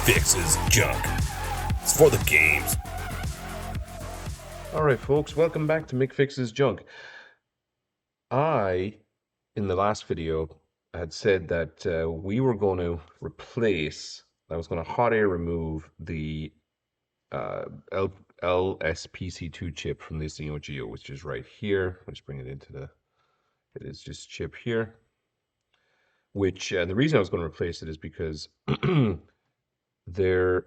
fixes junk. It's for the games. Alright folks, welcome back to Mick Fixes Junk. In the last video, had said that we were going to I was going to hot air remove the LSPC2 chip from this Neo Geo, which is right here. Let's bring it into it is just chip here. Which, the reason I was going to replace it is because the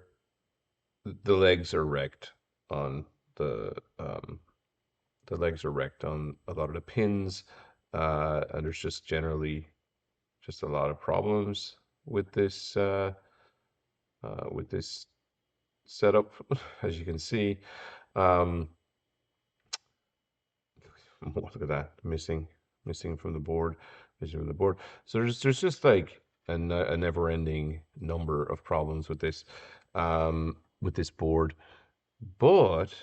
legs are wrecked on the legs are wrecked on a lot of the pins, and there's just generally just a lot of problems with this setup, as you can see. Look at that, missing from the board, So there's just like a never-ending number of problems with this board, but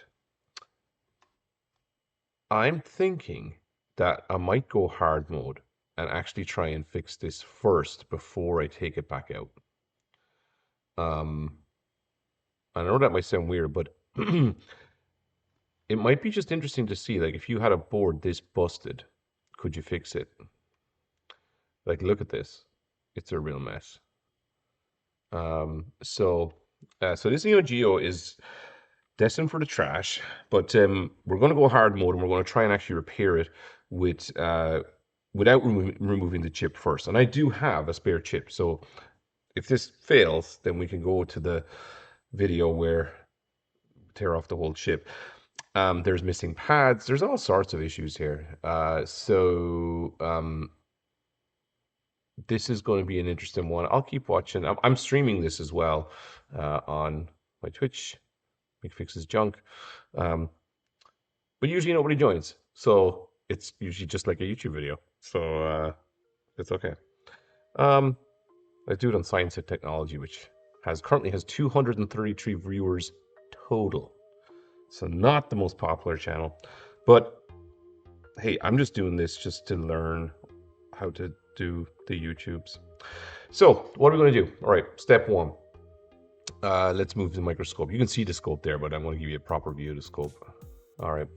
I'm thinking that I might go hard mode and actually try and fix this first before I take it back out. I know that might sound weird, but it might be just interesting to see, like, if you had a board this busted, could you fix it? Like, look at this. It's a real mess. So this Neo Geo is destined for the trash, but we're going to go hard mode and we're going to try and actually repair it without removing the chip first. And I do have a spare chip, so if this fails, then we can go to the video where tear off the whole chip. There's missing pads. There's all sorts of issues here. This is going to be an interesting one. I'll keep watching. I'm streaming this as well on my Twitch, Mick Fixes Junk. But usually nobody joins, so it's usually just like a YouTube video. So it's okay. I do it on Science and Technology, which currently has 233 viewers total. So not the most popular channel, but hey, I'm just doing this just to learn how to do the YouTubes. So what are we going to do? All right, step one. Let's move to the microscope. You can see the scope there, but I'm going to give you a proper view of the scope. All right,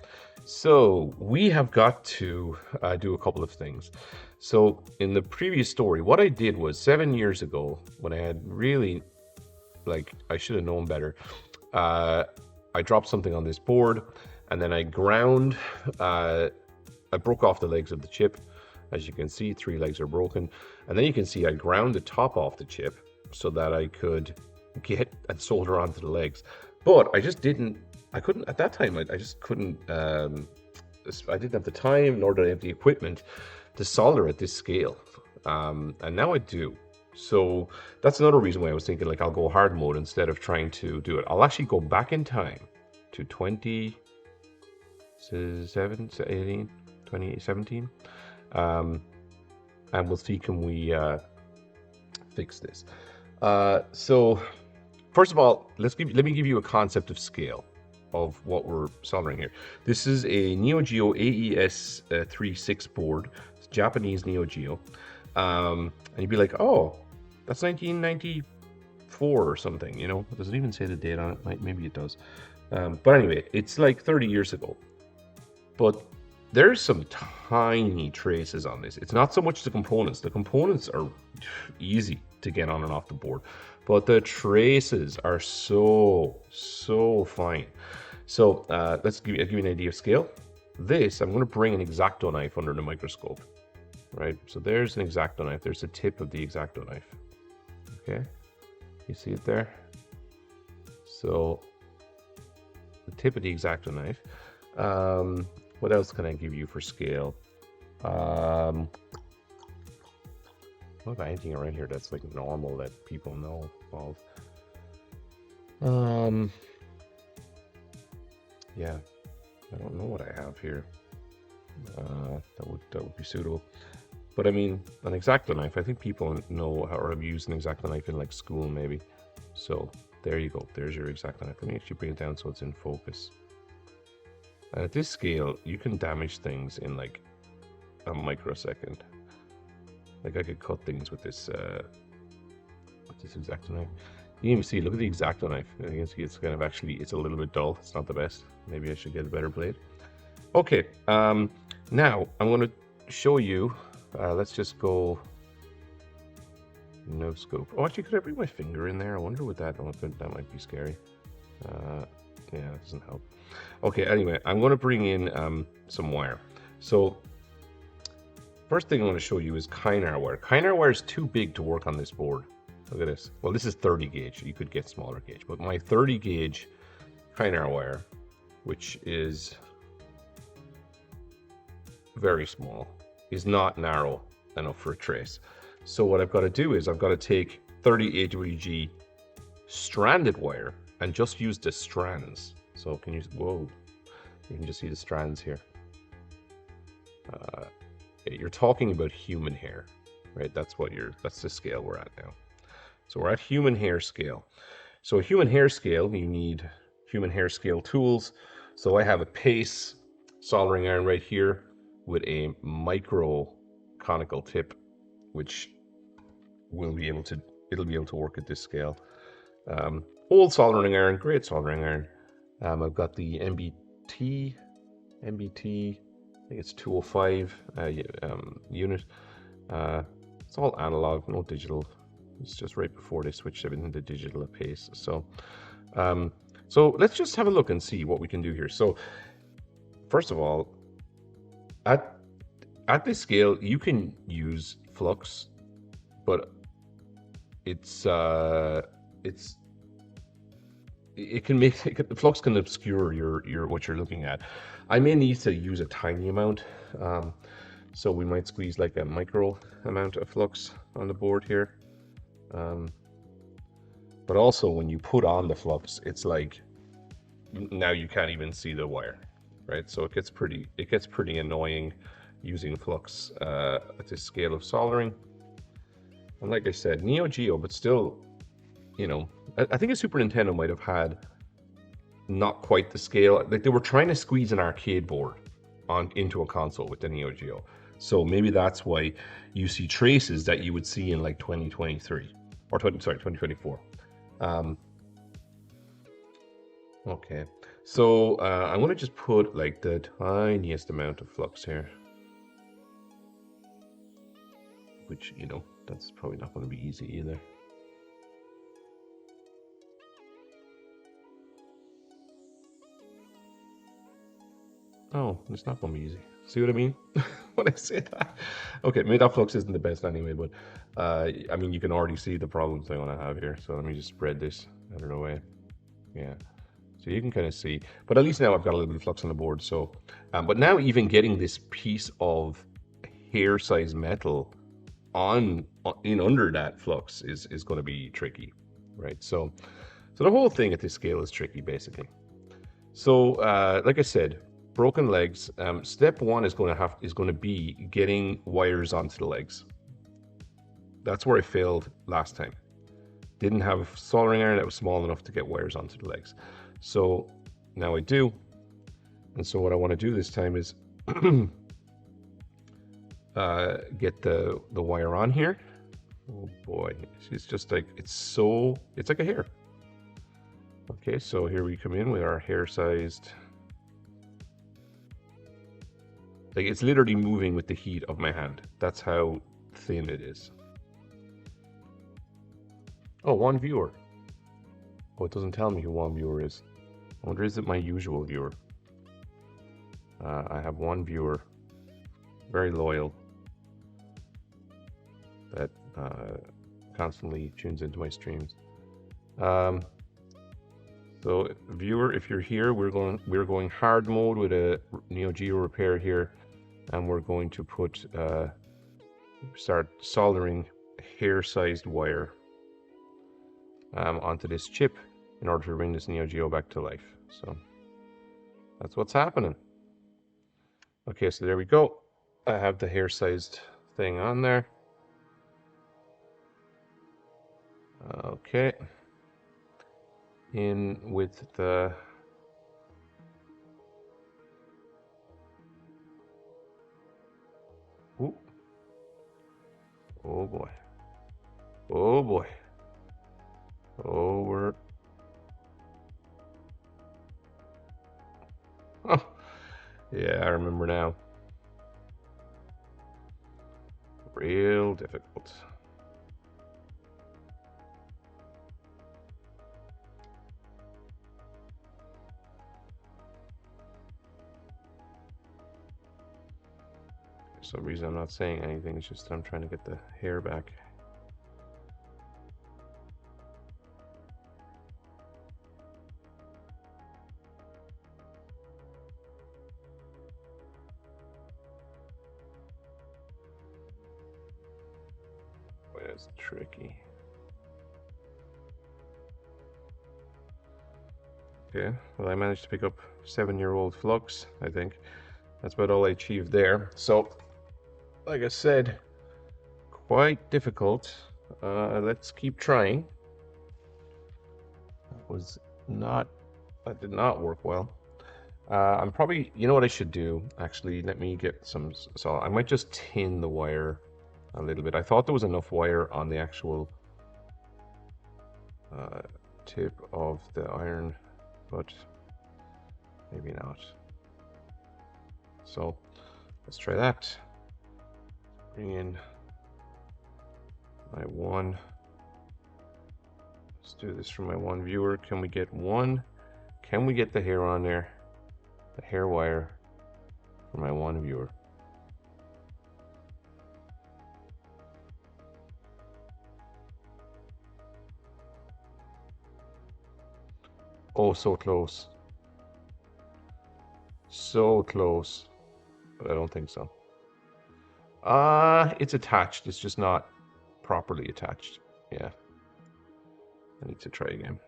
so we have got to do a couple of things. So in the previous story, what I did was 7 years ago, when I had really, I should have known better, I dropped something on this board, and then I ground, I broke off the legs of the chip. As you can see, 3 legs are broken. And then you can see I ground the top off the chip so that I could get and solder onto the legs. But I couldn't, at that time, I just couldn't, I didn't have the time, nor did I have the equipment to solder at this scale. And now I do. So that's another reason why I was thinking, I'll go hard mode instead of trying to do it. I'll actually go back in time to 2017, and we'll see, can we fix this. So first of all, let me give you a concept of scale of what we're soldering here. This is a Neo Geo AES 3.6 board. It's Japanese Neo Geo. And you'd be like, oh, that's 1994 or something, Does it even say the date on it? Maybe it does. But anyway, it's like 30 years ago. But there's some tiny traces on this. It's not so much the components. The components are easy to get on and off the board, but the traces are so fine. So let's give you an idea of scale. I'm going to bring an X-Acto knife under the microscope. Right, so there's an X-Acto knife. There's the tip of the X-Acto knife. Okay, you see it there? So the tip of the X-Acto knife. What else can I give you for scale? What about anything around here that's normal that people know of? Yeah, I don't know what I have here. That would be suitable. But I mean, an X-Acto knife, I think people know how, or have used an X-Acto knife in school maybe. So there you go, there's your X-Acto knife. Let me actually bring it down so it's in focus. And at this scale, you can damage things in a microsecond. I could cut things with this this X-Acto knife. You can even see, look at the X-Acto knife. You can see it's kind of actually, it's a little bit dull. It's not the best. Maybe I should get a better blade. Okay, now I'm going to show you, let's just go no scope. Oh, actually, could I bring my finger in there? I wonder what that might be scary. Yeah, it doesn't help. Okay, anyway, I'm going to bring in some wire. So first thing I'm going to show you is Kynar wire. Kynar wire is too big to work on this board. Look at this. Well, this is 30 gauge. You could get smaller gauge, but my 30 gauge Kynar wire, which is very small, is not narrow enough for a trace. So what I've got to do is I've got to take 30 AWG stranded wire and just use the strands. So can you, whoa, you can just see the strands here. You're talking about human hair, right? That's the scale we're at now. So we're at human hair scale. So a human hair scale, you need human hair scale tools. So I have a pace soldering iron right here with a micro conical tip, which it'll be able to work at this scale. Old soldering iron, great soldering iron. I've got the MBT, I think it's 205 unit. It's all analog, no digital. It's just right before they switched everything to digital at pace. So, so let's just have a look and see what we can do here. So, first of all, at this scale, you can use flux, but the flux can obscure your what you're looking at. I may need to use a tiny amount, so we might squeeze like a micro amount of flux on the board here. But also when you put on the flux, it's like now you can't even see the wire, right? So it gets pretty annoying using flux at this scale of soldering. And like I said, Neo Geo, but still, you know, I think a Super Nintendo might have had not quite the scale. Like they were trying to squeeze an arcade board into a console with the Neo Geo. So maybe that's why you see traces that you would see in like 2023 or 2024. Okay, so I'm gonna just put like the tiniest amount of flux here, which, you know, that's probably not going to be easy either. Oh, it's not going to be easy. See what I mean when I say that? Okay, maybe that flux isn't the best anyway, but I mean, you can already see the problems I want to have here. So let me just spread this out of the way. Yeah, so you can kind of see, but at least now I've got a little bit of flux on the board. So, but now even getting this piece of hair-sized metal in under that flux is going to be tricky, right? So the whole thing at this scale is tricky, basically. So like I said, broken legs. Step one is going to be getting wires onto the legs. That's where I failed last time. Didn't have soldering iron that was small enough to get wires onto the legs. So now I do. And so what I want to do this time is get the wire on here. Oh boy, it's just like, it's like a hair. Okay, so here we come in with our hair-sized, like it's literally moving with the heat of my hand. That's how thin it is. Oh, one viewer. Oh, it doesn't tell me who one viewer is. I wonder, is it my usual viewer? I have one viewer, very loyal, that constantly tunes into my streams. So viewer, if you're here, we're going hard mode with a Neo Geo repair here, and we're going to start soldering hair-sized wire onto this chip in order to bring this Neo Geo back to life. So that's what's happening. Okay, so there we go. I have the hair-sized thing on there. Okay. In with the ooh. Oh boy. Oh boy. Oh, we're... Oh, yeah, I remember now. Real difficult. For some reason I'm not saying anything, it's just I'm trying to get the hair back. Boy, that's tricky. Okay, well I managed to pick up 7-year-old flux, I think. That's about all I achieved there. So, like I said, quite difficult. Let's keep trying. That did not work well. I'm probably, you know what I should do? Actually, let me get some, so I might just tin the wire a little bit. I thought there was enough wire on the actual tip of the iron, but maybe not. So let's try that. Bring in my one. Let's do this for my one viewer. Can we get one? Can we get the hair on there? The hair wire for my one viewer. Oh, so close. So close. But I don't think so. It's attached. It's just not properly attached. Yeah. I need to try again.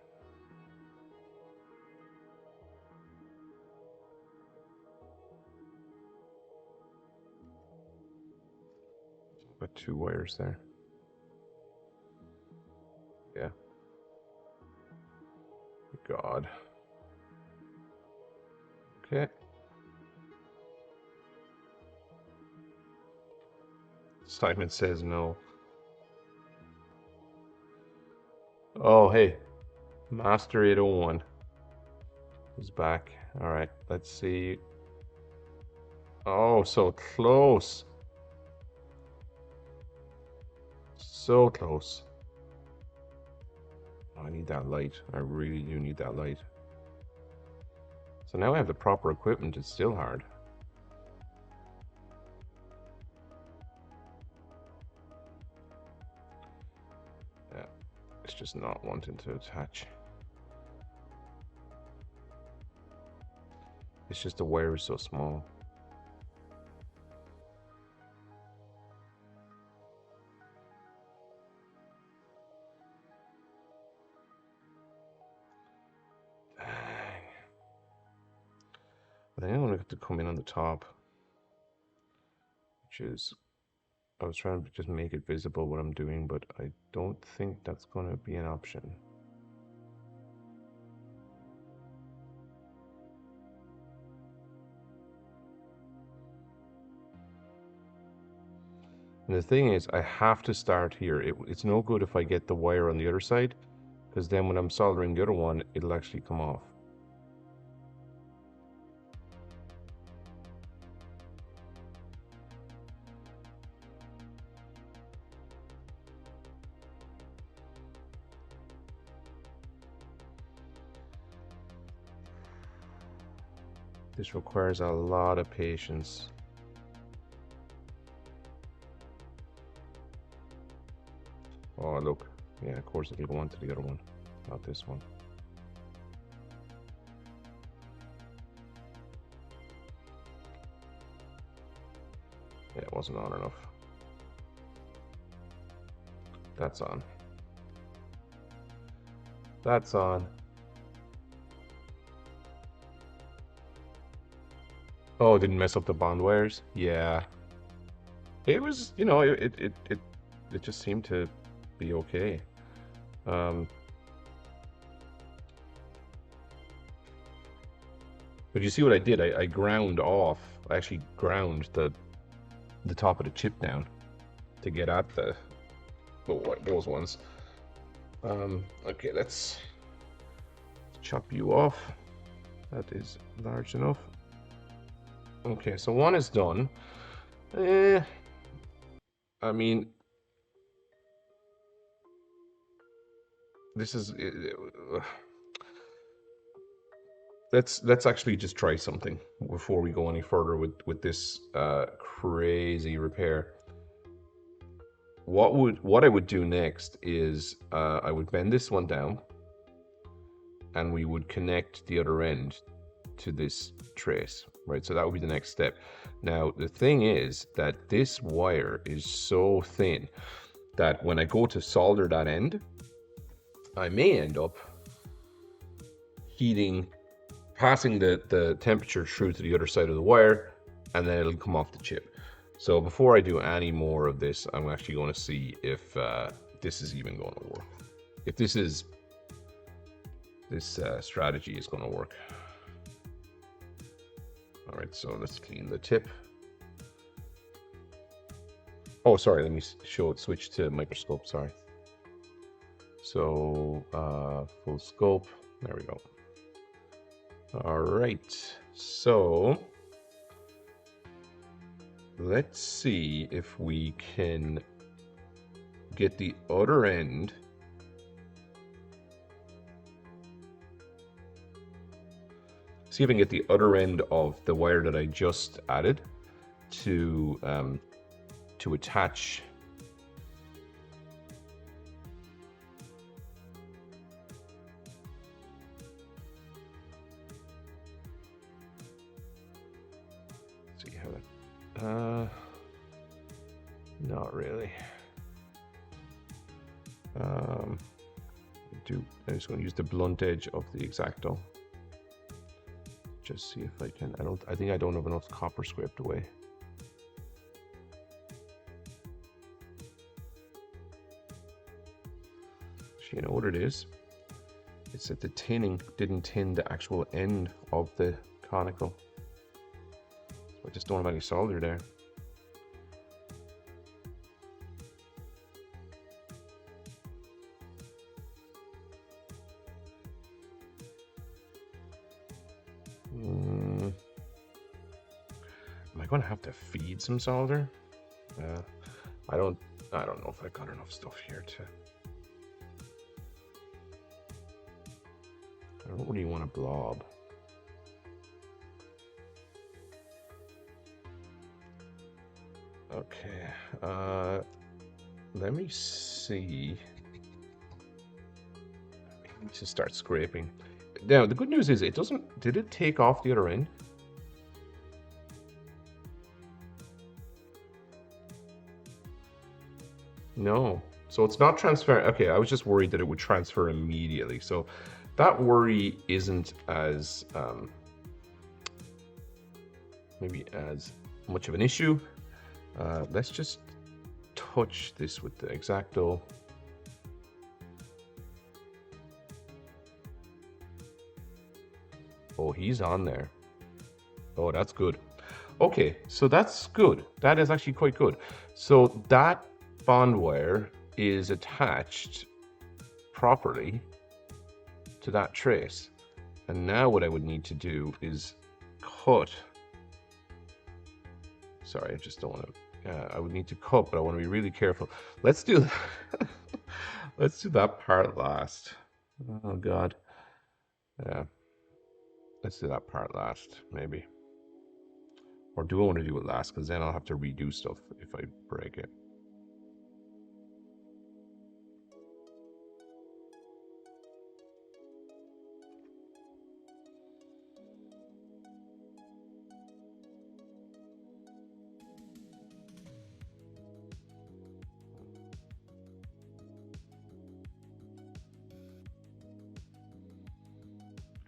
Got 2 wires there. Yeah. God. Okay. Simon says no. Oh, hey. Master 801 is back. All right, let's see. Oh, so close. So close. Oh, I need that light. I really do need that light. So now I have the proper equipment. It's still hard. Yeah, it's just not wanting to attach. It's just the wire is so small. Dang. I think I'm gonna have to come in on the top, which is, I was trying to just make it visible what I'm doing, but I don't think that's gonna be an option. And the thing is, I have to start here. It's no good if I get the wire on the other side, because then when I'm soldering the other one, it'll actually come off. This requires a lot of patience. Oh, look. Yeah, of course it'll go on to the other one, not this one. Yeah, it wasn't on enough. That's on. That's on. Oh, it didn't mess up the bond wires? Yeah. It was, you know, it just seemed to be okay. But you see what I did? I ground off. I actually ground the top of the chip down to get at those ones. Okay, let's chop you off. That is large enough. Okay, so one is done. I mean, this is. Let's actually just try something before we go any further with this crazy repair. What I would do next is I would bend this one down, and we would connect the other end to this trace, right? So that would be the next step. Now the thing is that this wire is so thin that when I go to solder that end, I may end up passing the temperature through to the other side of the wire, and then it'll come off the chip. So before I do any more of this, I'm actually going to see if this is even going to work. If this strategy is going to work. All right, so let's clean the tip. Oh, sorry, let me switch to microscope, sorry. So full scope, there we go. All right, so let's see if we can get the other end of the wire that I just added to attach not really. I'm just going to use the blunt edge of the X-Acto. Just see if I can. I think I don't have enough copper scraped away. So you know what it is? It's that the tinning didn't tin the actual end of the conical. So I just don't have any solder there. Am I going to have to feed some solder? I don't know if I got enough stuff here to. I don't really want a blob. Okay. Let me see. I need to start scraping. Now the good news is it doesn't. Did it take off the other end? No, so it's not transferring. Okay, I was just worried that it would transfer immediately. So that worry isn't as maybe as much of an issue. Let's just touch this with the X-Acto. Oh, he's on there. Oh, that's good. Okay, so that's good. That is actually quite good. So that bond wire is attached properly to that trace. And now what I would need to do is cut. Sorry, I just don't want to. I would need to cut, but I want to be really careful. Let's do let's do that part last. Oh God. Yeah. Let's do that part last, maybe. Or do I want to do it last? Because then I'll have to redo stuff if I break it.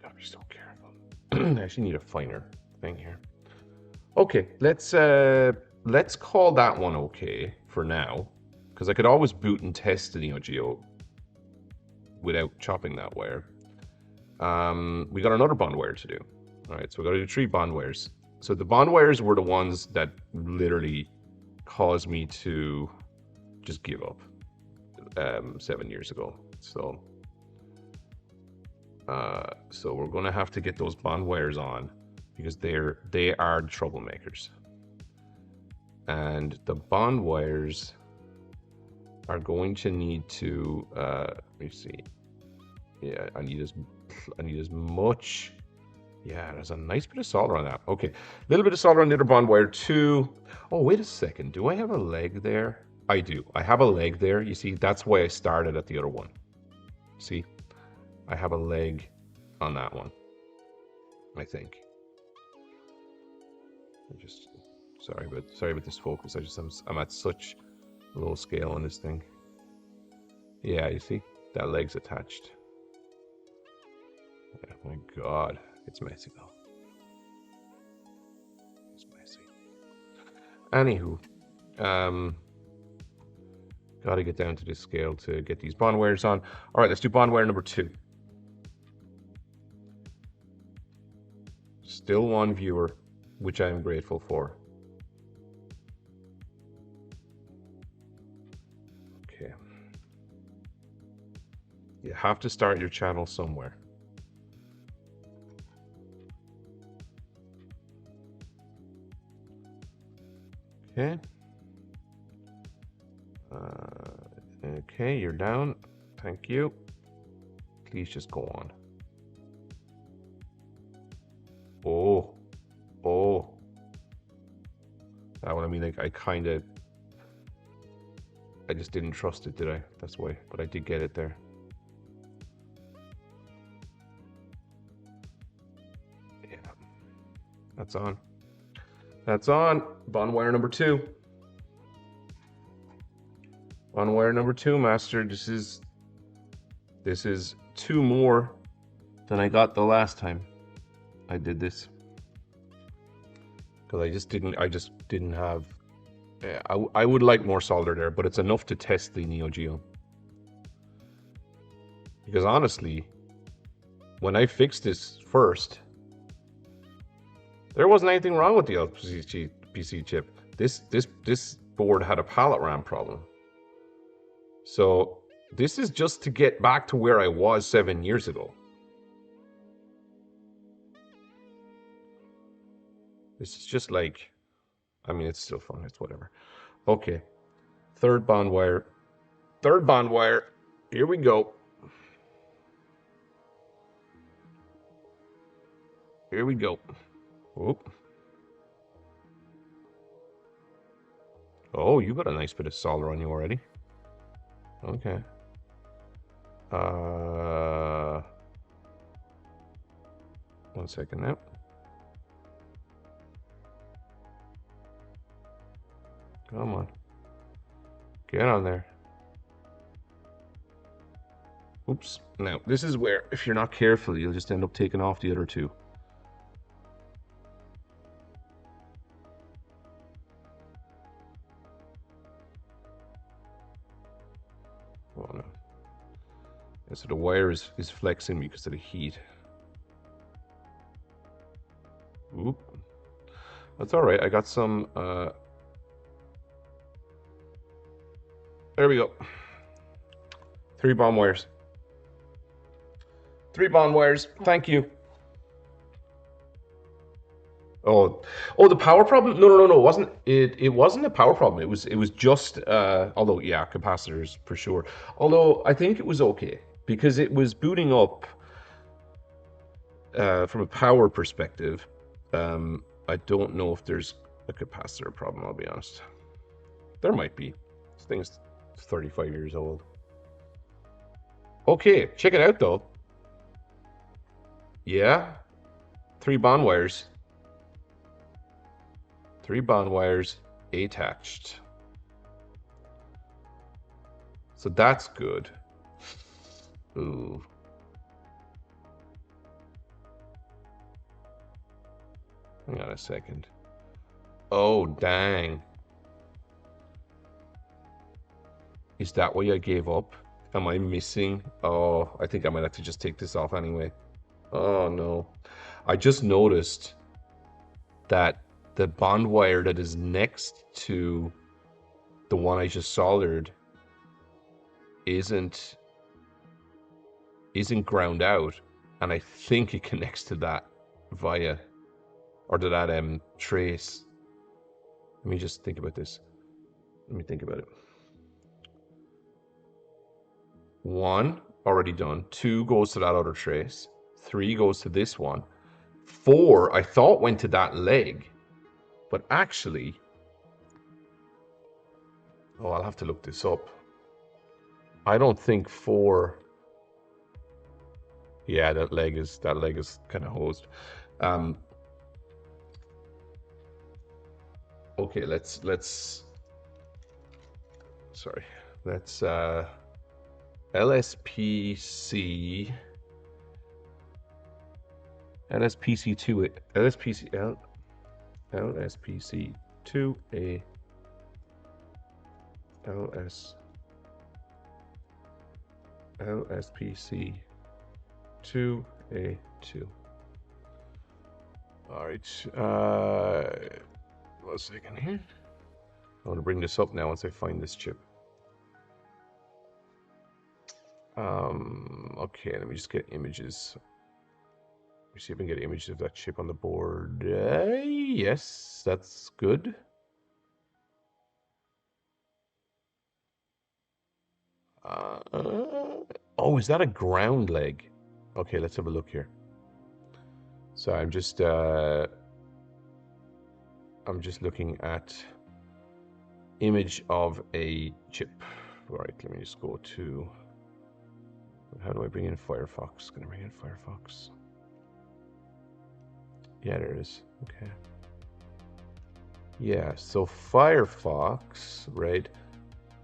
Gotta be so careful. I actually need a finer thing here. Okay, let's call that one okay for now, because I could always boot and test the Neo Geo without chopping that wire. We got another bond wire to do. All right, so we got to do 3 bond wires. So the bond wires were the ones that literally caused me to just give up 7 years ago. So we're gonna have to get those bond wires on because they are the troublemakers. And the bond wires are going to need to let me see. Yeah, I need as much. Yeah, there's a nice bit of solder on that. Okay, a little bit of solder on the other bond wire too. Oh, wait a second. Do I have a leg there? I do. I have a leg there. You see, that's why I started at the other one. See, I have a leg on that one, I think. Sorry about this focus. I'm at such low scale on this thing. Yeah, you see, that leg's attached. Yeah, my God, it's messy though. It's messy. Anywho, got to get down to this scale to get these bond wires on. All right, let's do bond wire number 2. Still one viewer, which I am grateful for. Okay. You have to start your channel somewhere. Okay. Okay, you're down. Thank you. Please just go on. Oh. That one, I mean, like, I just didn't trust it, did I? That's why, but I did get it there. Yeah. That's on. That's on. Bond wire number 2. Bond wire number 2, master. This is 2 more than I got the last time I did this. Because I just didn't have. I would like more solder there, but it's enough to test the Neo Geo. Because honestly, when I fixed this first, there wasn't anything wrong with the LSPC chip. This board had a pallet RAM problem. So this is just to get back to where I was 7 years ago. This is just like, I mean, it's still fun. It's whatever. Okay. Third bond wire. Here we go. Whoop. Oh, you got a nice bit of solder on you already. Okay. 1 second now. Come on. Get on there. Oops. Now, this is where, if you're not careful, you'll just end up taking off the other 2. Oh, no. Yeah, so the wire is flexing because of the heat. Oop. That's all right. I got some... There we go. 3 bond wires. 3 bond wires. Thank you. Oh, the power problem? No. It wasn't. It wasn't a power problem. It was just. Although, yeah, capacitors for sure. Although I think it was okay because it was booting up. From a power perspective, I don't know if there's a capacitor problem. I'll be honest. There might be. This thing is 35 years old. Okay, check it out though. Yeah, 3 bond wires. 3 bond wires attached. So that's good. Ooh. Hang on a second. Oh, dang. Is that why I gave up? Am I missing? Oh, I think I might have to just take this off anyway. Oh, no. I just noticed that the bond wire that is next to the one I just soldered isn't isn't ground out, and I think it connects to that via, or to that trace. Let me just think about this. Let me think about it. 1, already done. 2 goes to that other trace. 3 goes to this one. 4, I thought went to that leg, but actually, oh, I'll have to look this up. I don't think 4. Yeah, that leg is kind of hosed. Okay, let's sorry. Let's LSPC LSPC2 LSPC2-A LSPC2-A2. All right. 1 second here. I want to bring this up now once I find this chip. Okay, let me just get images. Let me see if I can get images of that chip on the board. Yes, that's good. Oh, is that a ground leg? Okay, let's have a look here. So I'm just looking at image of a chip. All right, let me just go to, how do I bring in Firefox? Gonna bring in Firefox. Yeah, there it is. Okay. Yeah, so Firefox, right?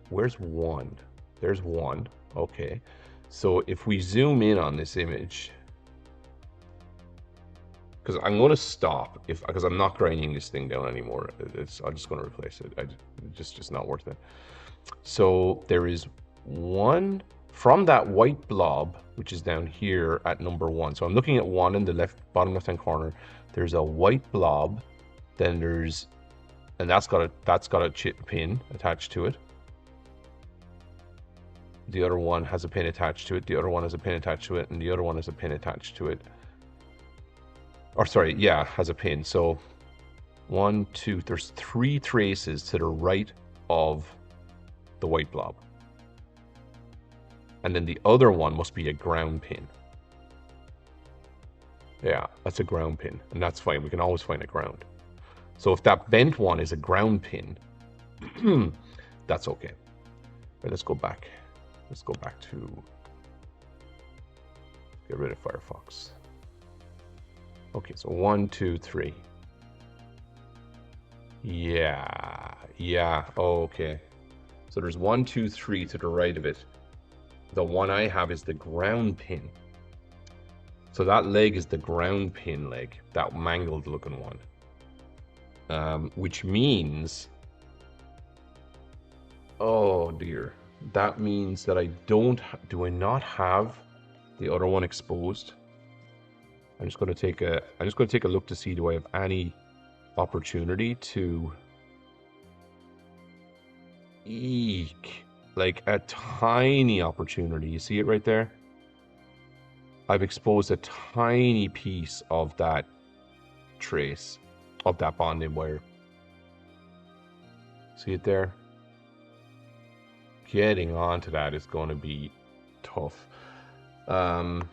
Where's 1? There's 1. Okay. So if we zoom in on this image, because I'm going to stop because I'm not grinding this thing down anymore. I'm just going to replace it. It's just not worth it. So there is 1 from that white blob, which is down here at number 1. So I'm looking at 1 in the bottom left hand corner. There's a white blob. Then there's, and that's got a chip pin attached to it. The other one has a pin attached to it. The other one has a pin attached to it, and the other one has a pin attached to it. Or sorry, yeah, has a pin. So 1, 2, there's 3 traces to the right of the white blob. And then the other one must be a ground pin. Yeah, that's a ground pin, and that's fine. We can always find a ground. So if that bent one is a ground pin, that's okay. Right, let's go back. Let's go back to, get rid of Firefox. Okay, so 1, 2, 3. Yeah. Oh, okay. So there's 1, 2, 3 to the right of it. The one I have is the ground pin. So that leg is the ground pin leg, that mangled looking one. Which means, oh dear, that means that do I not have the other one exposed? I'm just going to take a look to see, do I have any opportunity to eke, like a tiny opportunity. You see it right there? I've exposed a tiny piece of that trace, of that bonding wire. See it there? Getting onto that is going to be tough. The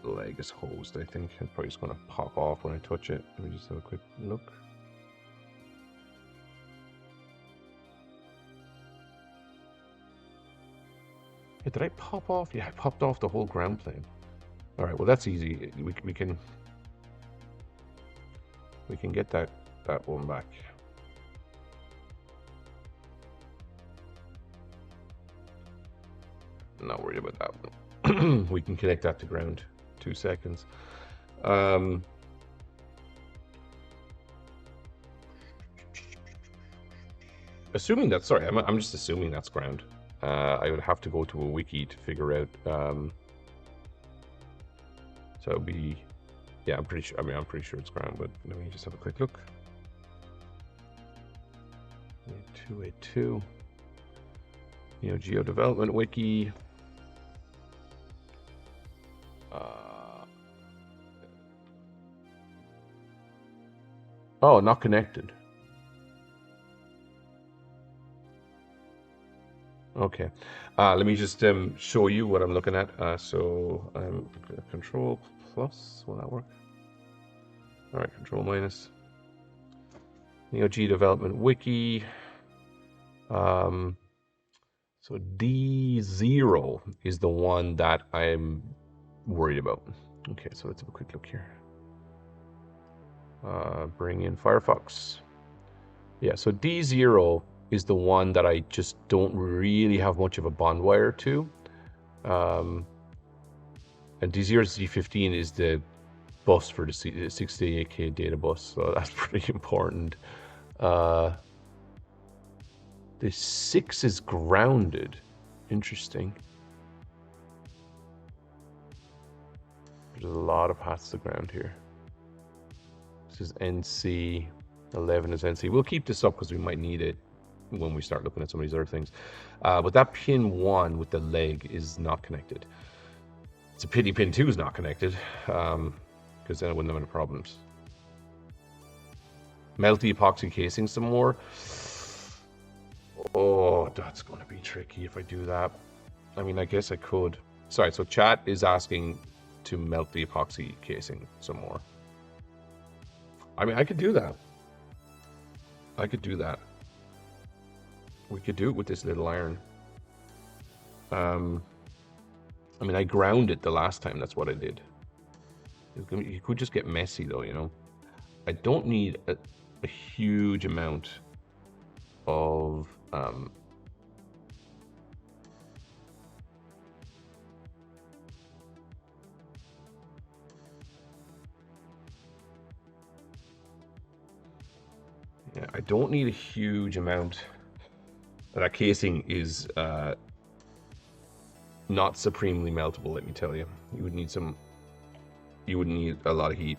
leg is hosed, I think. I'm probably just going to pop off when I touch it. Let me just have a quick look. Hey, did I pop off? Yeah, I popped off the whole ground plane. All right, well, that's easy. We can get that one back. I'm not worried about that one. We can connect that to ground. 2 seconds. Assuming that's, sorry, I'm just assuming that's ground. I would have to go to a wiki to figure out. So it'll be, yeah, I'm pretty sure. I mean, I'm pretty sure it's ground, but let me just have a quick look. EP2-A2. Neo Geo Development Wiki. Oh, not connected. Okay. Let me just show you what I'm looking at. Control plus, will that work? All right, control minus. Neo Geo Development Wiki. So D0 is the one that I'm worried about. Okay, so let's have a quick look here. Bring in Firefox. Yeah, so D0 is the one that I just don't really have much of a bond wire to. And D0 to D15 is the bus for the 68K data bus, so that's pretty important. The 6 is grounded. Interesting. There's a lot of paths to ground here. This is NC. 11 is NC. We'll keep this up because we might need it when we start looking at some of these other things. But that pin 1 with the leg is not connected. It's a pity pin 2 is not connected, because then I wouldn't have any problems. Melt the epoxy casing some more. Oh, that's going to be tricky if I do that. I mean, I guess I could. Sorry, so chat is asking to melt the epoxy casing some more. I mean, I could do that. I could do that. We could do it with this little iron. I mean, I ground it the last time. That's what I did. You could just get messy, though, you know. I don't need a huge amount of... Yeah, I don't need a huge amount. That casing is not supremely meltable, let me tell you. You would need a lot of heat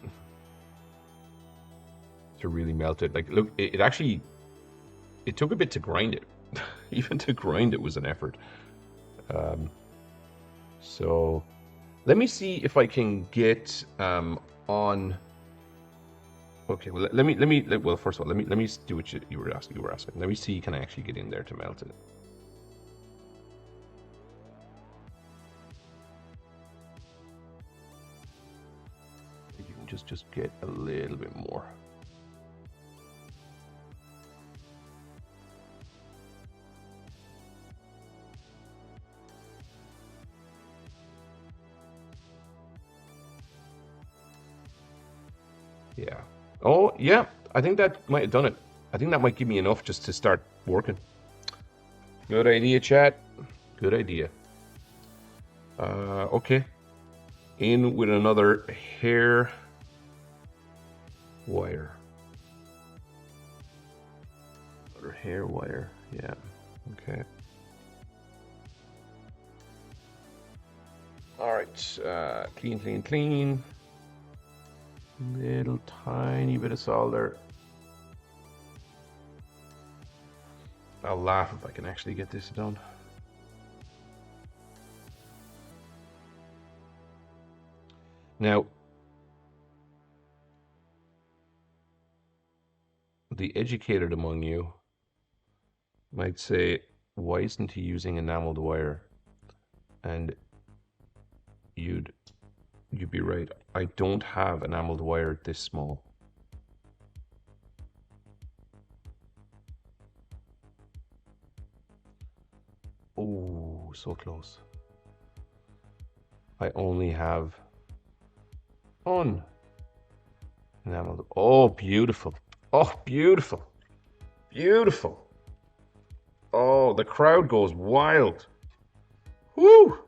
to really melt it. Like, look, it took a bit to grind it. Even to grind it was an effort. So let me see if I can get on. Okay, well, well, first of all, let me do what you were asking. Let me see, can I actually get in there to melt it? You can just get a little bit more. Yeah. Oh, yeah. I think that might have done it. I think that might give me enough just to start working. Good idea, chat. Good idea. Okay. In with another hair wire. Another hair wire. Yeah. Okay. All right. Clean. Little tiny bit of solder. I'll laugh if I can actually get this done. Now, the educated among you might say, why isn't he using enameled wire? And you'd be right. I don't have enameled wire this small. Oh, so close. I only have enameled. Oh, beautiful. Oh, beautiful. Beautiful. Oh, the crowd goes wild. Woo!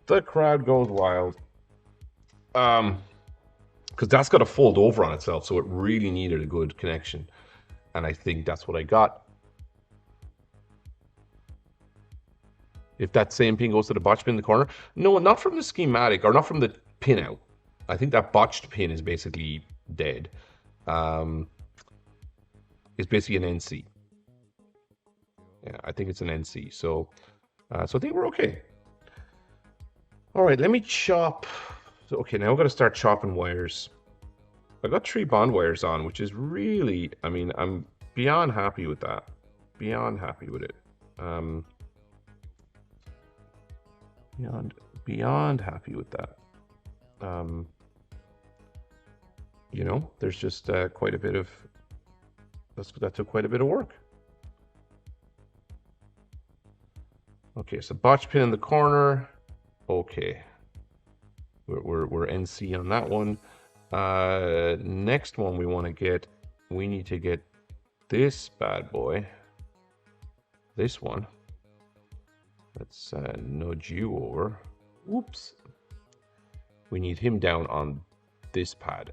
The crowd goes wild. Because that's got to fold over on itself, so it really needed a good connection. And I think that's what I got. If that same pin goes to the botch pin in the corner. No, not from the schematic, or not from the pin out. I think that botched pin is basically dead. It's basically an NC. Yeah, I think it's an NC. So I think we're okay. All All right, let me chop. So, okay, now I've got to start chopping wires. I got 3 bond wires on, which is really, I mean, I'm beyond happy with that. Beyond happy with it. Beyond happy with that. You know, there's just quite a bit of, that took quite a bit of work. Okay, so botch pin in the corner. Okay, we're NC on that one. Next one we need to get this bad boy. This one. Let's nudge you over. Whoops. We need him down on this pad.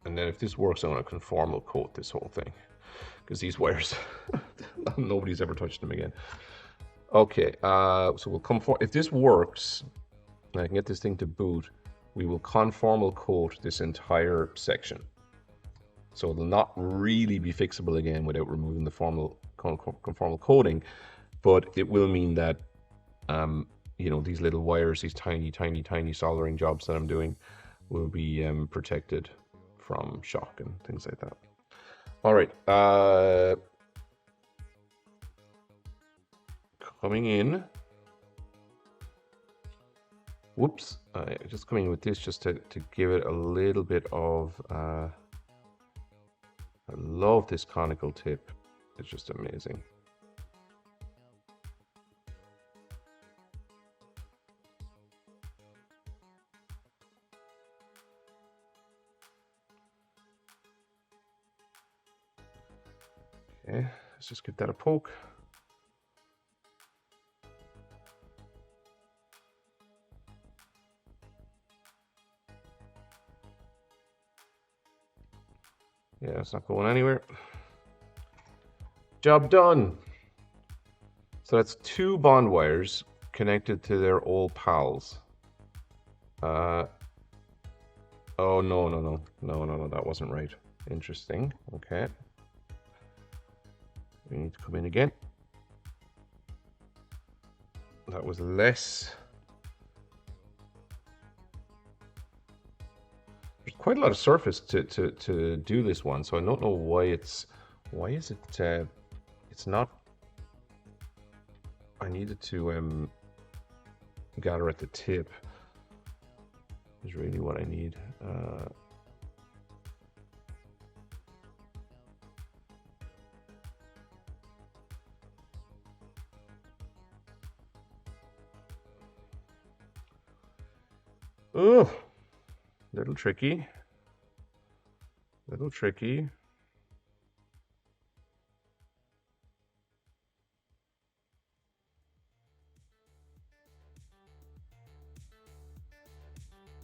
And then if this works, I'm going to conformal coat this whole thing. Because these wires, nobody's ever touched them again. Okay, so we'll come for, if this works, and I can get this thing to boot, we will conformal coat this entire section. So it'll not really be fixable again without removing the conformal coating, but it will mean that, you know, these little wires, these tiny soldering jobs that I'm doing will be protected from shock and things like that. All right, coming in. Whoops, just coming in with this just to give it a little bit of, I love this conical tip. It's just amazing. Okay, let's just give that a poke. Yeah, it's not going anywhere. Job done. So that's 2 bond wires connected to their old pals. Oh, no, that wasn't right. Interesting. Okay. We need to come in again. That was less. There's quite a lot of surface to do this one, so I don't know why it's, it's not, I needed to gather at the tip is really what I need. Oh, little tricky. Little tricky.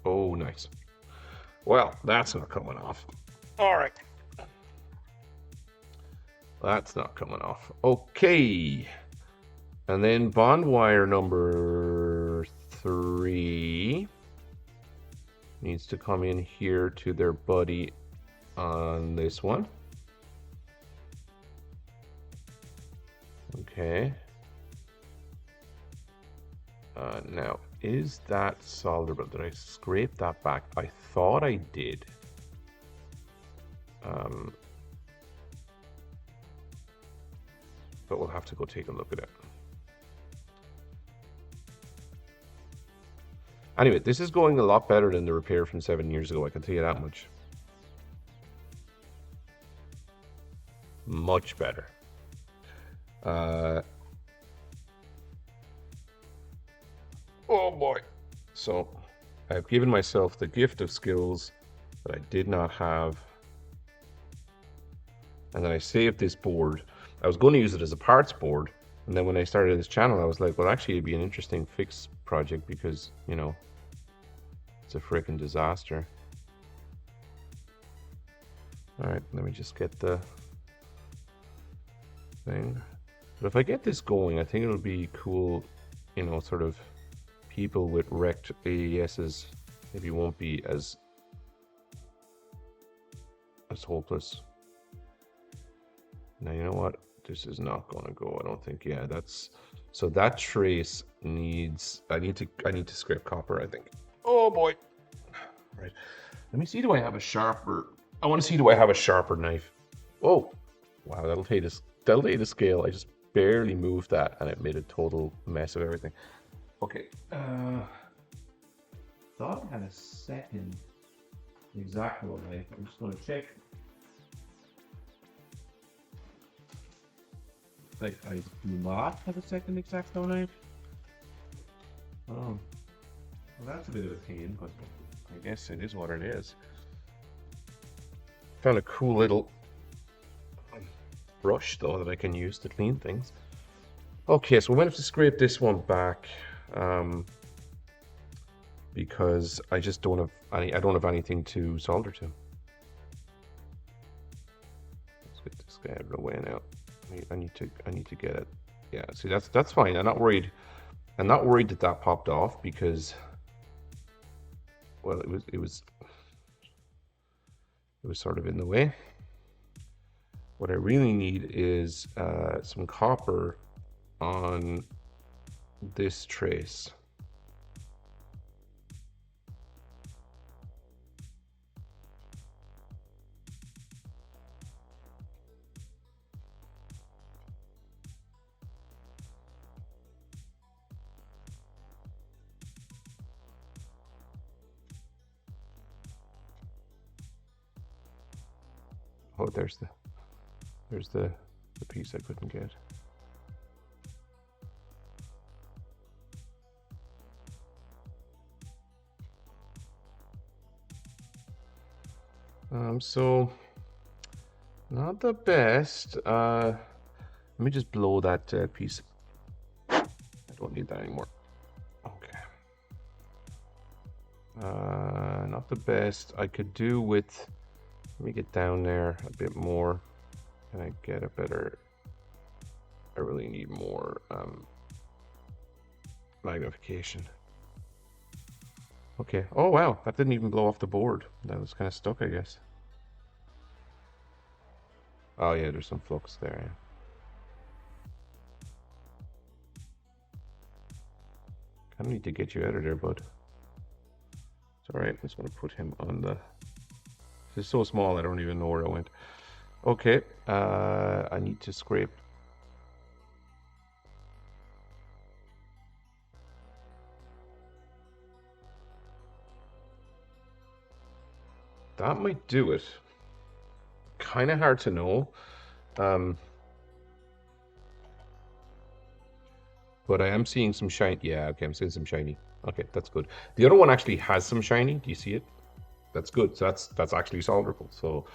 Oh, nice. Well, that's not coming off. All right. That's not coming off. Okay. And then bond wire number 3 needs to come in here to their buddy on this one. Okay. Now, is that solderable? Did I scrape that back? I thought I did. But we'll have to go take a look at it. Anyway, this is going a lot better than the repair from 7 years ago, I can tell you that much. Much better. Oh boy. So, I've given myself the gift of skills that I did not have. And then I saved this board. I was going to use it as a parts board. And then when I started this channel, I was like, well, actually, it'd be an interesting fix project because, you know, it's a freaking disaster. All right, let me just get the thing. But if I get this going, I think it'll be cool, you know, sort of people with wrecked AESs maybe won't be as hopeless. Now, you know what? This is not going to go, I don't think. Yeah, that's... So that trace needs... I need to scrape copper, I think. Oh, boy. Right. Let me see, do I have a sharper... I want to see, do I have a sharper knife? Oh, wow, that'll take a scale. I just barely moved that, and it made a total mess of everything. Okay. Thought I had a second exacto knife. I'm just going to check. I do not have a second exacto knife. Oh, well, that's a bit of a pain, but I guess it is what it is. Found a cool little brush though that I can use to clean things. Okay, so we're going to have to scrape this one back because I just don't have any. I don't have anything to solder to. Let's get this guy out of the way now. I need to get it. Yeah, see, that's fine. I'm not worried. I'm not worried that popped off because, well, it was sort of in the way. What I really need is some copper on this trace. Oh, there's the piece I couldn't get. So not the best. Let me just blow that piece. I don't need that anymore. Okay. Not the best. I could do with. Let me get down there a bit more. Can I get a better? I really need more magnification. Okay. Oh wow, that didn't even blow off the board. That was kind of stuck, I guess. Oh yeah, there's some flux there. Yeah. Kind of need to get you out of there, bud. It's all right. I'm just gonna put him on the. This is so small, I don't even know where I went. Okay, I need to scrape. That might do it. Kind of hard to know. But I am seeing some shine. Yeah, okay, I'm seeing some shiny. Okay, that's good. The other one actually has some shiny. Do you see it? That's good. So that's actually solderable. So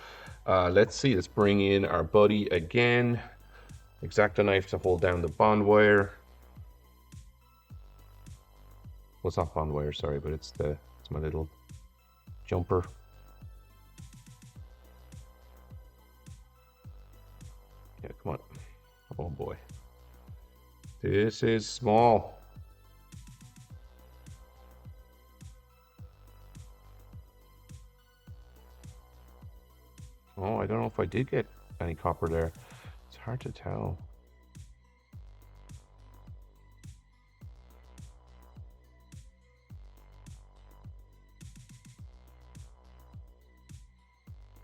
let's see. Let's bring in our buddy again. Exacto knife to hold down the bond wire. Well, it's not bond wire, sorry, but it's my little jumper. Yeah, come on. Oh boy. This is small. Oh, I don't know if I did get any copper there. It's hard to tell.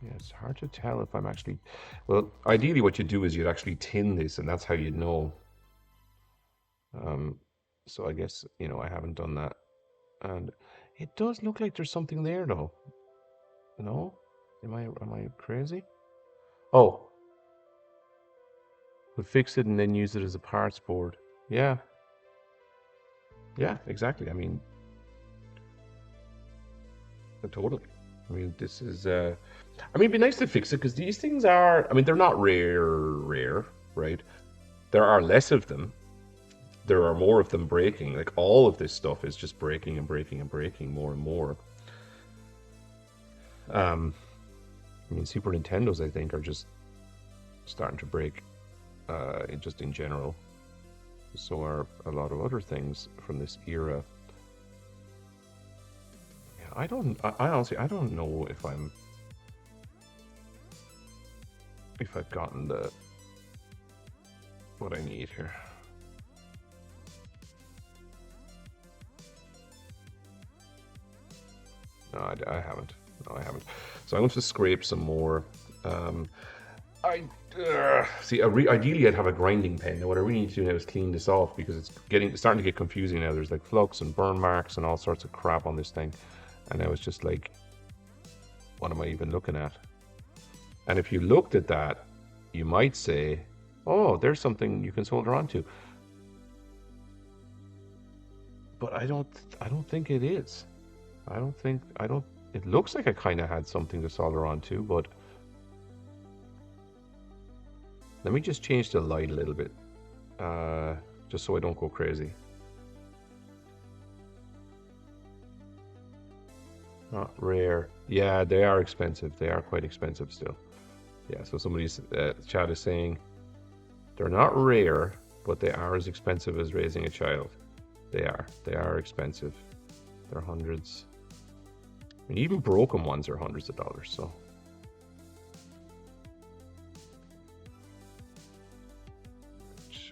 Yeah, it's hard to tell if I'm actually... Well, ideally what you do is you'd actually tin this, and that's how you'd know. So I guess, you know, I haven't done that. And it does look like there's something there, though. No? Am I crazy? Oh. We'll fix it and then use it as a parts board. Yeah. Yeah, exactly. I mean... Totally. I mean, this is... I mean, it'd be nice to fix it, because these things are... I mean, they're not rare, right? There are less of them. There are more of them breaking. Like, all of this stuff is just breaking and breaking and breaking more and more. I mean, Super Nintendos, I think, are just starting to break, just in general. So are a lot of other things from this era. Yeah, I honestly, I don't know if I've gotten the what I need here. No, I haven't. No, I haven't. So I'm going to scrape some more. Ideally I'd have a grinding pen. Now what I really need to do now is clean this off because it's starting to get confusing now. There's like flux and burn marks and all sorts of crap on this thing. And I was just like, what am I even looking at? And if you looked at that, you might say, oh, there's something you can solder onto. But I don't think it is. It looks like I kind of had something to solder onto, but let me just change the light a little bit, just so I don't go crazy. Not rare. Yeah, they are expensive. They are quite expensive still. Yeah, so somebody's chat is saying they're not rare, but they are as expensive as raising a child. They are expensive. They're hundreds. I mean, even broken ones are hundreds of dollars, so.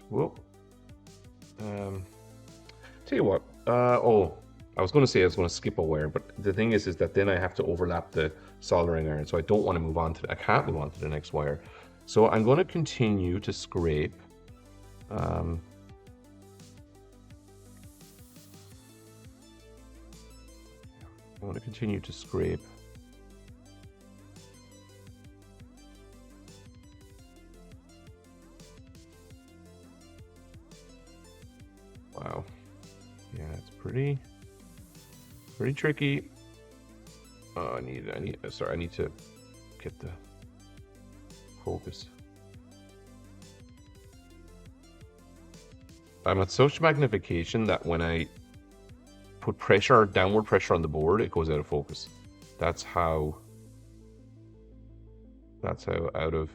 Whoop. Tell you what, I was going to say I was going to skip a wire, but the thing is that then I have to overlap the soldering iron, so I don't want to move on to, I can't move on to the next wire. So I'm going to continue to scrape. I'm going to continue to scrape. Wow. Yeah, it's pretty tricky. Oh, I need to get the focus. I'm at such magnification that when I put downward pressure on the board, it goes out of focus. That's how out of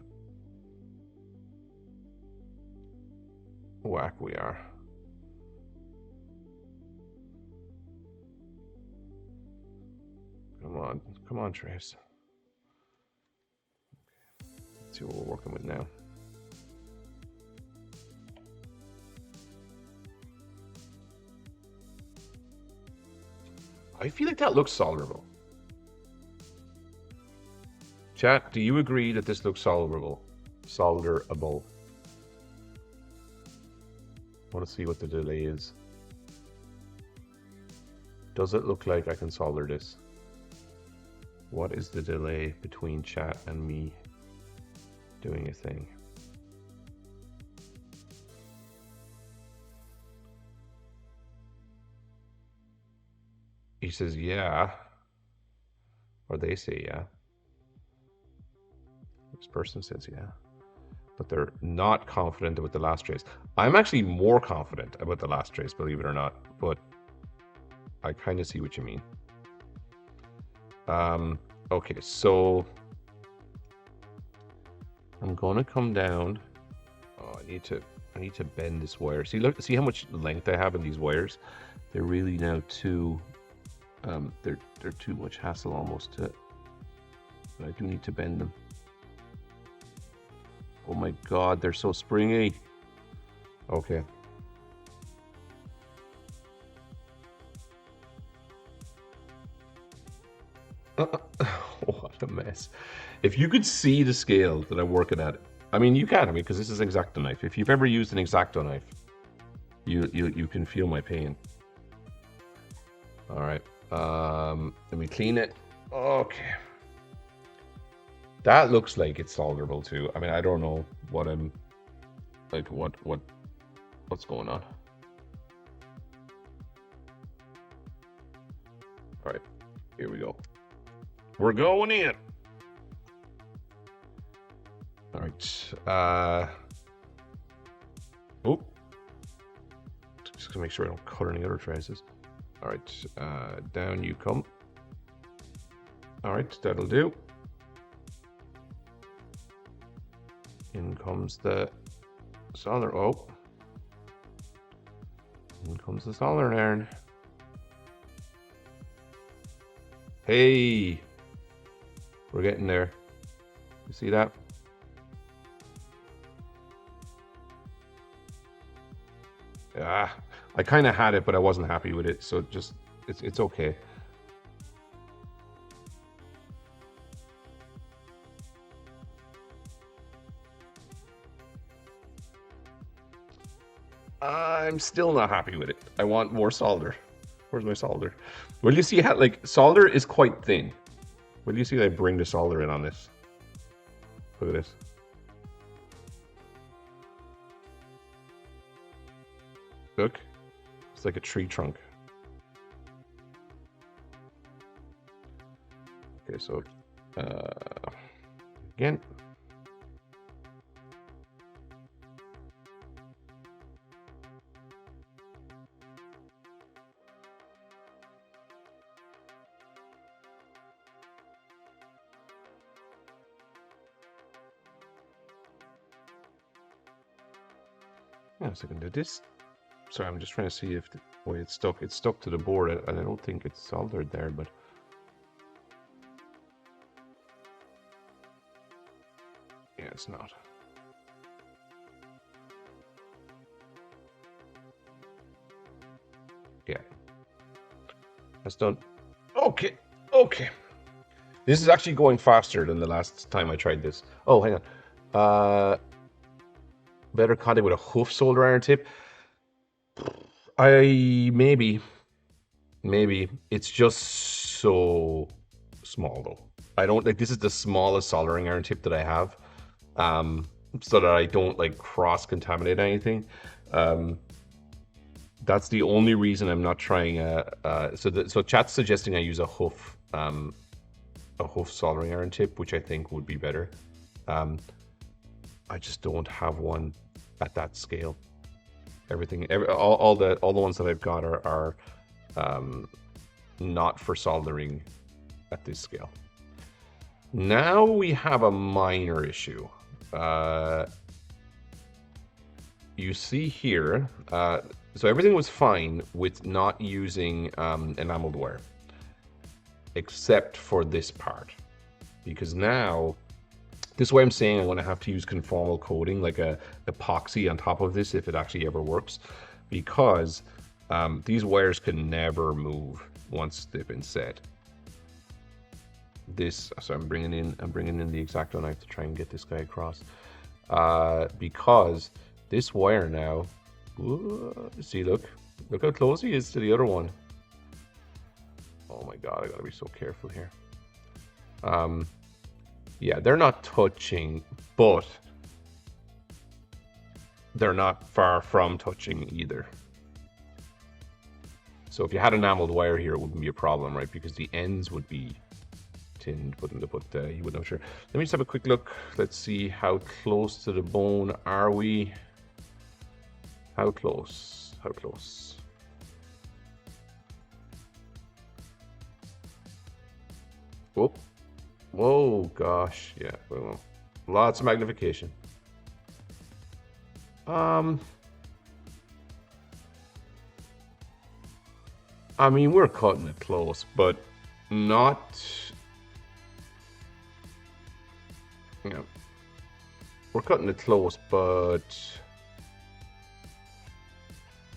whack we are. Come on, Trace. Let's see what we're working with now. I feel like that looks solderable. Chat, do you agree that this looks solderable? Solderable. I want to see what the delay is. Does it look like I can solder this? What is the delay between chat and me doing a thing? He says, yeah. Or they say, yeah. This person says, yeah. But they're not confident about the last trace. I'm actually more confident about the last trace, believe it or not. But I kind of see what you mean. Okay, so I'm going to come down. Oh, I need to bend this wire. See how much length I have in these wires? They're really now too they're too much hassle almost to, but I do need to bend them. Oh my god, they're so springy. Okay. What a mess. If you could see the scale that I'm working at, I mean, you can, because this is an X-Acto knife. If you've ever used an X-Acto knife, you can feel my pain. All right, let me clean it. Okay. That looks like it's solderable too. I mean, I don't know what I'm, like, what's going on. All right, here we go. We're going in. All right. Oh, just gonna make sure I don't cut any other traces. All right, down you come. All right, that'll do. In comes the solder. Oh, in comes the soldering iron. Hey, we're getting there. You see that? I kind of had it, but I wasn't happy with it. So just, it's okay. I'm still not happy with it. I want more solder. Where's my solder? Will you see how, like, solder is quite thin? Will you see that I bring the solder in on this? Look at this. Look, it's like a tree trunk. Okay, so again. Yeah, a second. Did this? Sorry, I'm just trying to see if the way it's stuck. It's stuck to the board, and I don't think it's soldered there, but. Yeah, it's not. Yeah. That's done. Okay. Okay. This is actually going faster than the last time I tried this. Oh, hang on. Better contact with a hoof solder iron tip. Maybe. It's just so small though. I don't like, this is the smallest soldering iron tip that I have. So that I don't like cross contaminate anything. That's the only reason I'm not trying so chat's suggesting I use a hoof soldering iron tip, which I think would be better. I just don't have one at that scale. All the ones that I've got are not for soldering at this scale. Now we have a minor issue. You see here, so everything was fine with not using enameled wire, except for this part, because now, this is why I'm saying I'm going to have to use conformal coating, like a epoxy on top of this if it actually ever works, because these wires can never move once they've been set. So I'm bringing in the X-Acto knife to try and get this guy across, because this wire now, see, look how close he is to the other one. Oh my god, I gotta be so careful here. Yeah, they're not touching, but they're not far from touching either. So if you had enameled wire here, it wouldn't be a problem, right? Because the ends would be tinned, but you wouldn't know. Sure. Let me just have a quick look. Let's see, how close to the bone are we? How close? How close? Whoop. Whoa, gosh, yeah, well, lots of magnification. I mean, we're cutting it close, but not, you know, we're cutting it close, but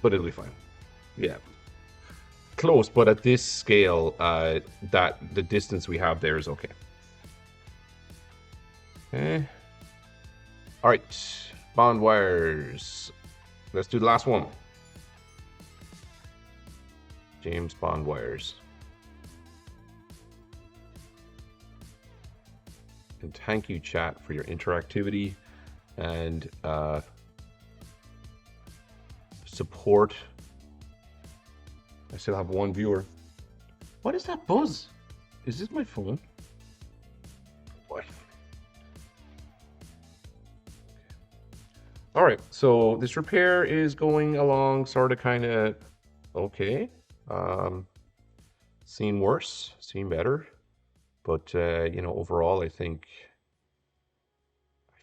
it'll be fine. Yeah. Close, but at this scale, that the distance we have there is okay. Okay. All right, bond wires. Let's do the last one. James Bond wires. And thank you, chat, for your interactivity and support. I still have one viewer. What is that buzz? Is this my phone? What? All right, so this repair is going along sort of kind of okay. Seen worse, seen better, but you know, overall, I think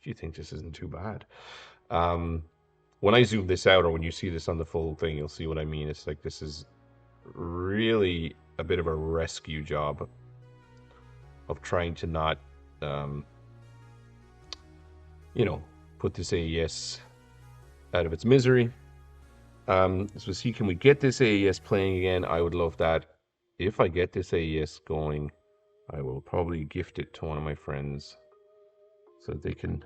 this isn't too bad. When I zoom this out, or when you see this on the full thing, you'll see what I mean. It's like, this is really a bit of a rescue job of trying to not, you know, put this AES out of its misery. So see, can we get this AES playing again? I would love that. If I get this AES going, I will probably gift it to one of my friends so that they can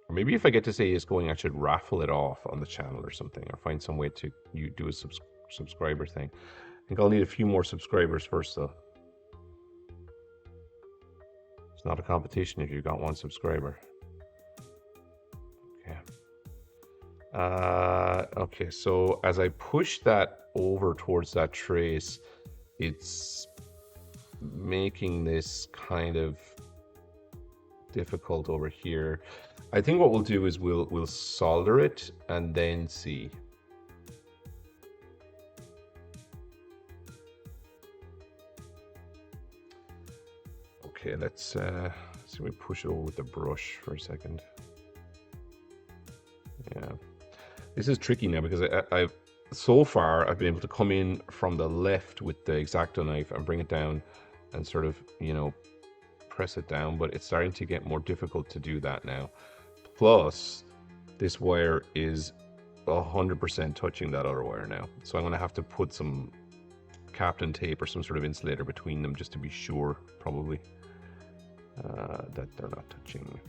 or maybe if I get this AES going, I should raffle it off on the channel or something, or find some way to do a subscriber thing. I think I'll need a few more subscribers first, though. It's not a competition if you've got 1 subscriber. Okay. Okay, so as I push that over towards that trace, it's making this kind of difficult over here. I think what we'll do is we'll solder it and then see. Okay, let's see. We push it over with the brush for a second. Yeah, this is tricky now because I've so far I've been able to come in from the left with the X-Acto knife and bring it down and sort of, you know, press it down, but it's starting to get more difficult to do that now. Plus, this wire is 100% touching that other wire now, so I'm going to have to put some Captain tape or some sort of insulator between them just to be sure, probably, that they're not touching.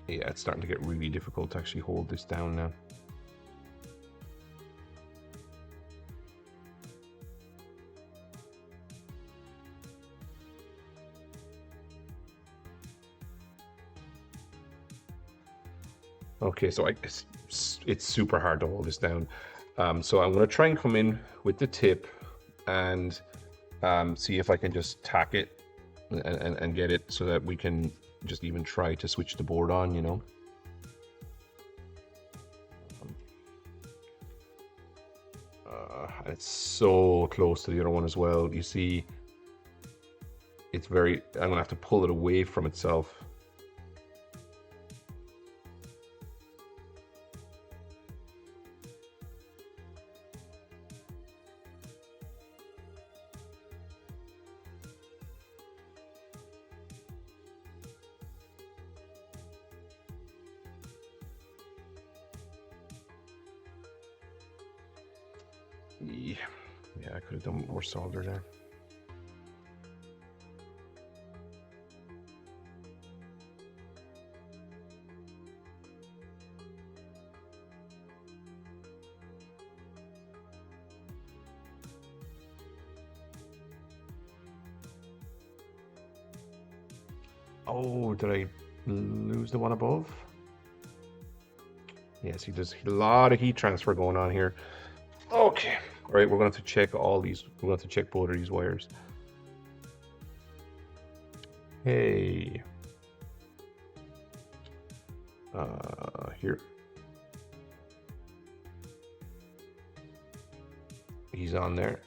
Yeah, it's starting to get really difficult to actually hold this down now. Okay, so it's super hard to hold this down. So I'm going to try and come in with the tip and see if I can just tack it and get it so that we can just even try to switch the board on, you know. It's so close to the other one as well. You see, it's very, I'm going to have to pull it away from itself. Yeah, I could have done more solder there. Oh, did I lose the one above? Yeah, see, there's a lot of heat transfer going on here. Okay. All right, we're going to have to check all these. We're going to have to check both of these wires. Hey. Here. He's on there.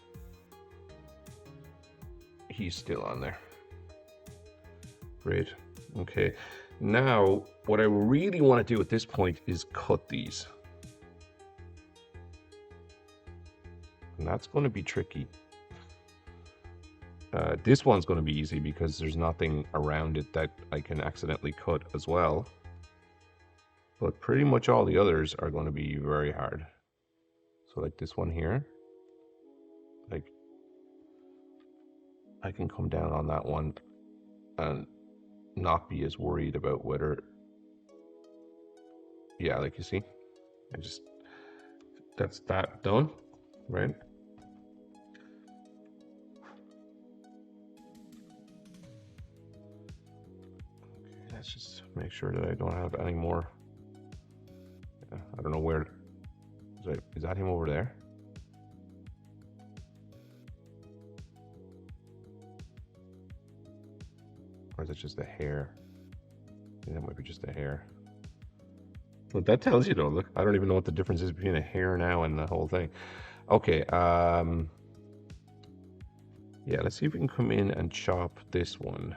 He's still on there. Great. Okay. Now, what I really want to do at this point is cut these. And that's going to be tricky. This one's going to be easy because there's nothing around it that I can accidentally cut as well. But pretty much all the others are going to be very hard. So like this one here, like I can come down on that one and not be as worried about whether, yeah, like you see, that's that done, right? Okay, let's just make sure that I don't have any more. I don't know where, is that him over there? Or is it just a hair? I think that might be just a hair. But that tells you though, look, I don't even know what the difference is between a hair now and the whole thing. Okay, yeah, let's see if we can come in and chop this one.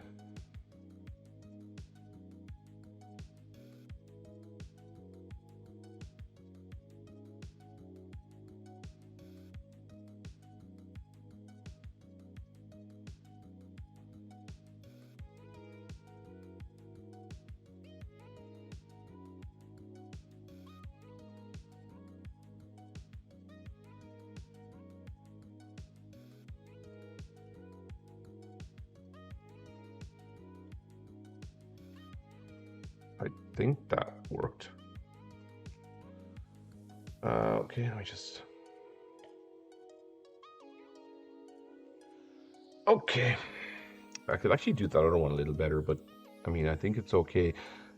I think that worked. Okay, let me just... Okay. I could actually do that other one a little better, but I mean, I think it's okay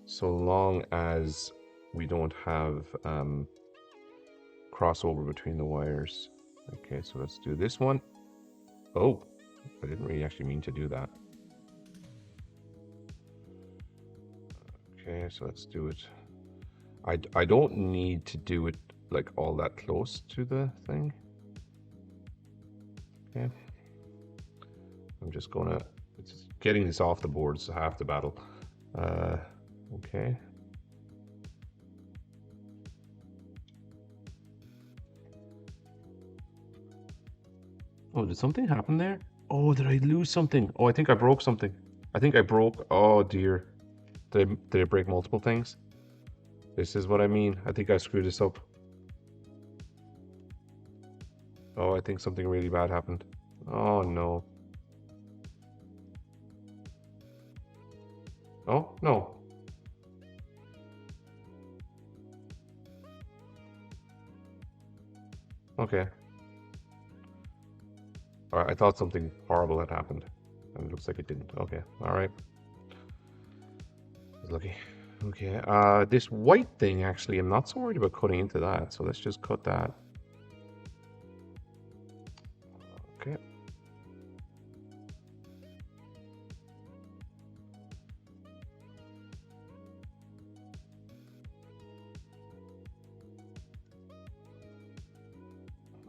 so long as we don't have crossover between the wires. Okay, so let's do this one. Oh, I didn't really actually mean to do that. Okay, so let's do it. I don't need to do it like all that close to the thing. Okay. I'm just gonna, it's getting this off the board is half the battle. Okay. Oh, did something happen there? Oh, did I lose something? Oh, I think I broke something. I think I broke, oh dear. Did I break multiple things? This is what I mean. I think I screwed this up. Oh, I think something really bad happened. Oh no. Oh, no. Okay. Alright, I thought something horrible had happened. And it looks like it didn't. Okay, alright. I was lucky. Okay, this white thing, actually, I'm not so worried about cutting into that. So let's just cut that. Okay.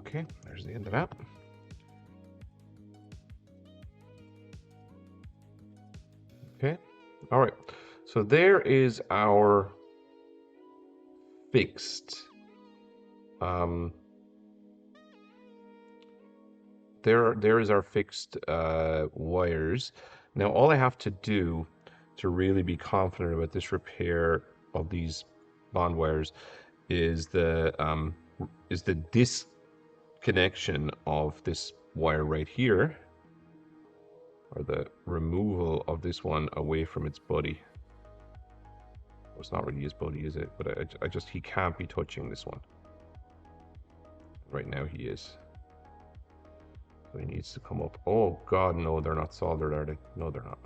Okay, there's the end of that. Okay, all right. So there is our fixed. There is our fixed wires. Now all I have to do to really be confident about this repair of these bond wires is the disconnection of this wire right here, or the removal of this one away from its buddy. Well, it's not really his buddy, is it? But I just, he can't be touching this one. Right now he is. So he needs to come up. Oh God, no, they're not soldered, are they? No, they're not.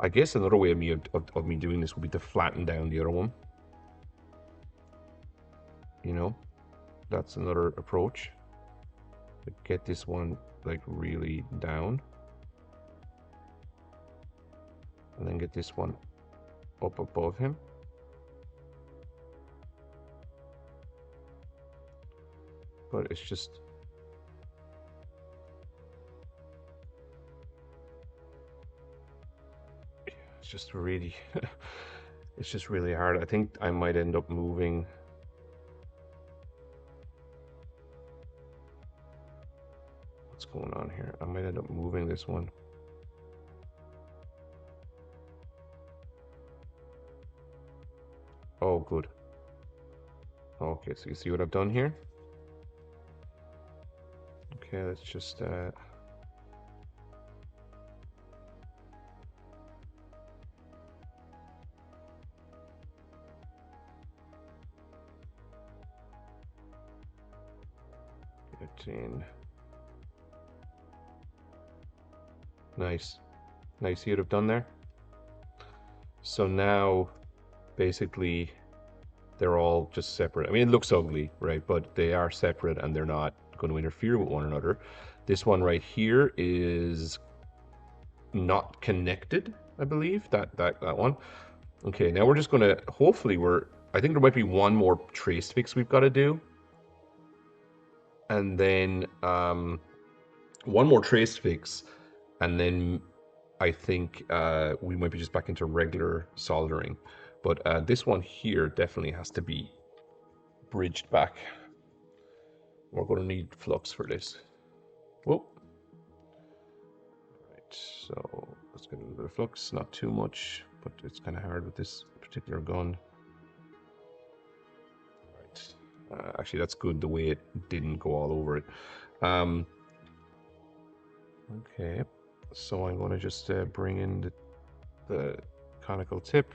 I guess another way of me doing this would be to flatten down the other one. You know, that's another approach. To get this one like really down, and then get this one up above him. But it's just really it's just really hard. I think I might end up moving. What's going on here? I might end up moving this one. Oh, good. Okay, so you see what I've done here? Okay, let's just get in. Nice. Nice, see what I've done there? So now, basically, they're all just separate. I mean, it looks ugly, right? But they are separate and they're not going to interfere with one another. This one right here is not connected, I believe, that one. Okay, now we're just going to, hopefully I think there might be one more trace fix we've got to do. And then one more trace fix, and then I think we might be just back into regular soldering. But this one here definitely has to be bridged back. We're going to need flux for this. Whoa. Right, so let's get a little bit of flux, not too much, but it's kind of hard with this particular gun. Right. Actually, that's good the way it didn't go all over it. Okay, so I'm going to just bring in the conical tip.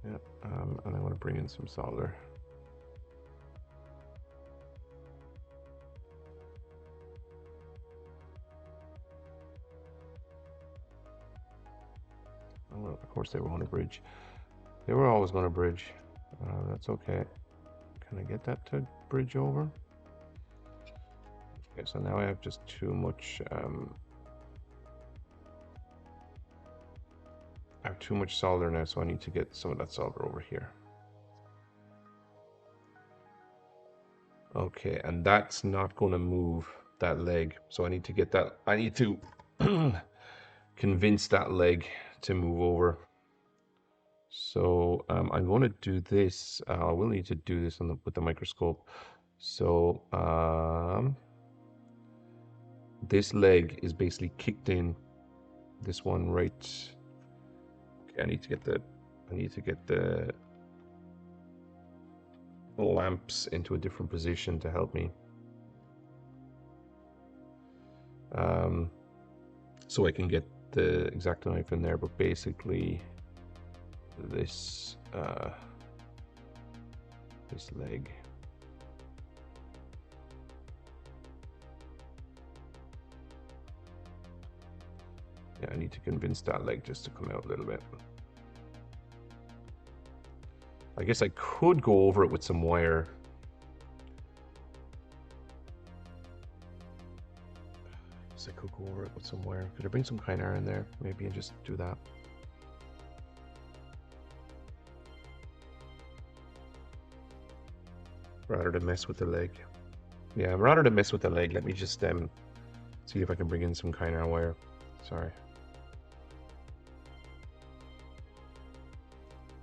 Yeah, and I want to bring in some solder. Oh, of course they were on a bridge. They were always going to bridge. That's okay. Can I get that to bridge over? Okay, so now I have just too much. I have too much solder now, so I need to get some of that solder over here. Okay, and that's not going to move that leg. So I need to get that. I need to convince that leg to move over. So I'm going to do this. I will need to do this with the microscope. So this leg is basically kicked in. This one right. Okay, I need to get the lamps into a different position to help me. So I can get the X-Acto knife in there, but basically this this leg. Yeah, I need to convince that leg just to come out a little bit. I guess I could go over it with some wire. I could go over it with some wire. Could I bring some Kynar in there maybe and just do that? Rather than mess with the leg. Yeah, rather than mess with the leg, let me just see if I can bring in some Kynar wire. Sorry.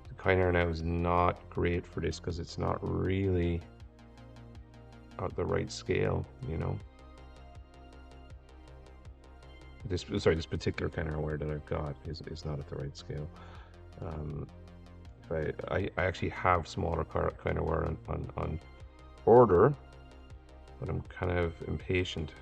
The Kynar now is not great for this because it's not really at the right scale, you know. This particular Kynar wire that I've got is not at the right scale. I actually have smaller Kynar wire on order, but I'm kind of impatient.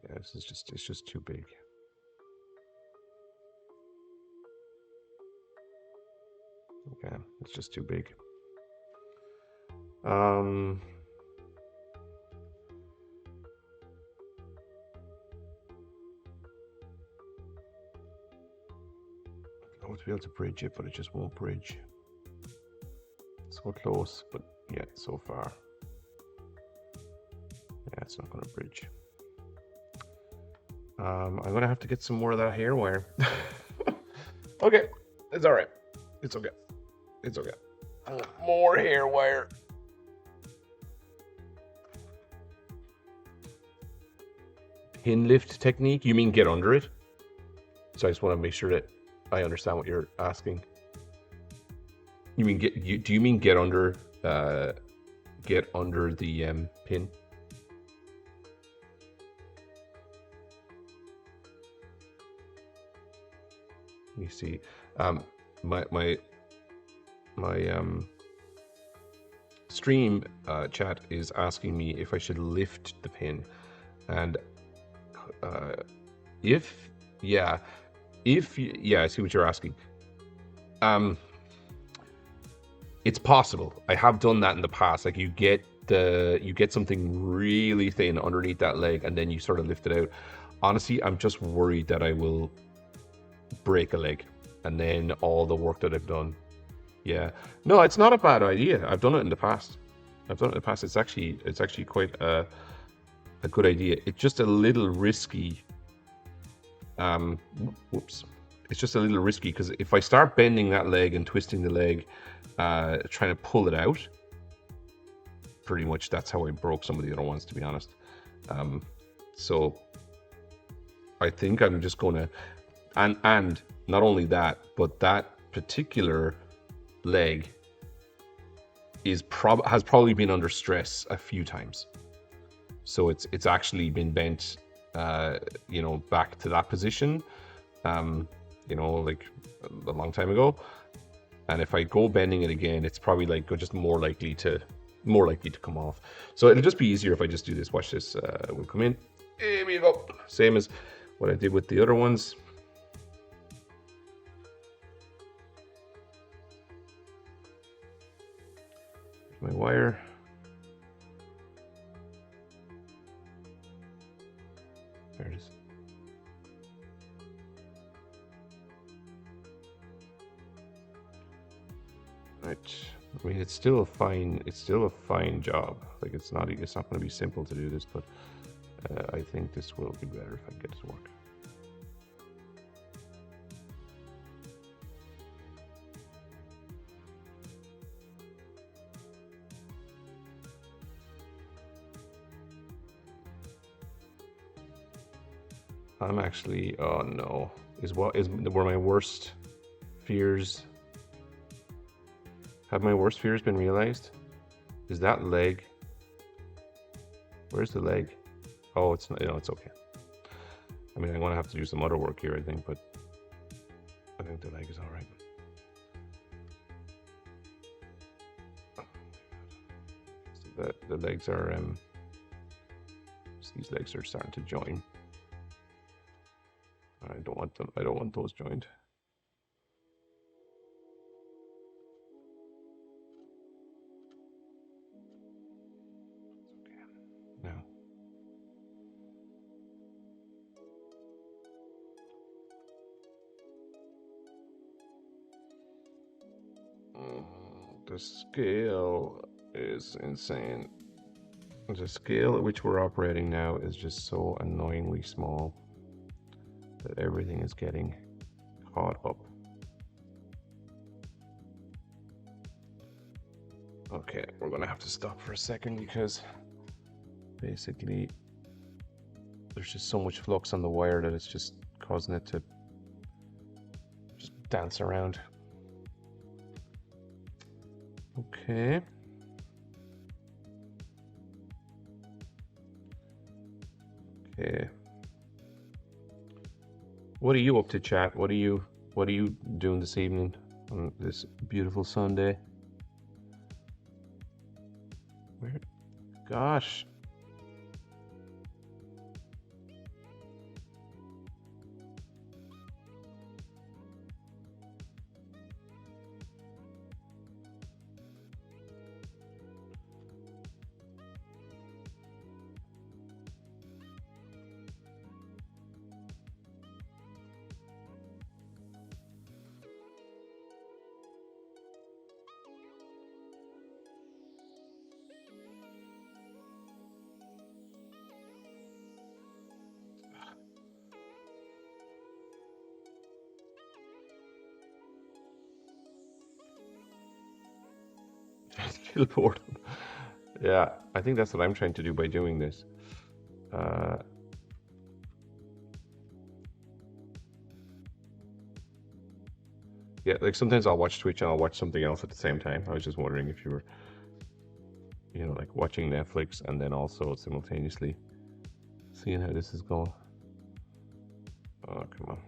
Yeah, it's just too big. Okay, it's just too big. I want to be able to bridge it, but it just won't bridge. So close, but yeah, so far. Yeah, it's not going to bridge. I'm going to have to get some more of that hair wire. Okay, it's all right. It's okay. It's okay. More hair wire. Pin lift technique? You mean get under it? So I just want to make sure that I understand what you're asking. You mean do you mean get under the pin? You see, my stream chat is asking me if I should lift the pin, and yeah, I see what you're asking. It's possible. I have done that in the past. Like you get something really thin underneath that leg, and then you sort of lift it out. Honestly, I'm just worried that I will break a leg, and then all the work that I've done. Yeah, no, it's not a bad idea. I've done it in the past. It's actually quite a good idea. It's just a little risky. Whoops. It's just a little risky because if I start bending that leg and twisting the leg, trying to pull it out, pretty much that's how I broke some of the other ones, to be honest. So I think I'm just gonna, and not only that, but that particular leg has probably been under stress a few times. So it's actually been bent you know, back to that position, you know, like a long time ago. And if I go bending it again, it's probably like just more likely to come off. So it'll just be easier if I just do this. Watch this. We'll come in. Here we go. Same as what I did with the other ones. Here's my wire. There it is. Right. I mean, it's still a fine job. Like it's not going to be simple to do this, but I think this will be better if I can get it to work. I'm actually, oh no, were my worst fears? Have my worst fears been realized? Is that leg? Where's the leg? Oh, it's not, you know, it's okay. I mean, I'm gonna have to do some other work here, I think, but I think the leg is all right. So the legs are, these legs are starting to join. I don't want them. I don't want those joined. Okay. Now. The scale is insane. The scale at which we're operating now is just so annoyingly small that everything is getting caught up. Okay, we're gonna have to stop for a second because basically there's just so much flux on the wire that it's just causing it to just dance around. Okay. Okay. What are you up to, chat? What are you doing this evening on this beautiful Sunday? Where? Gosh. Kill boredom. Yeah, I think that's what I'm trying to do by doing this. Yeah, like sometimes I'll watch Twitch and I'll watch something else at the same time. I was just wondering if you were, you know, like watching Netflix and then also simultaneously seeing how this is going. Oh, come on.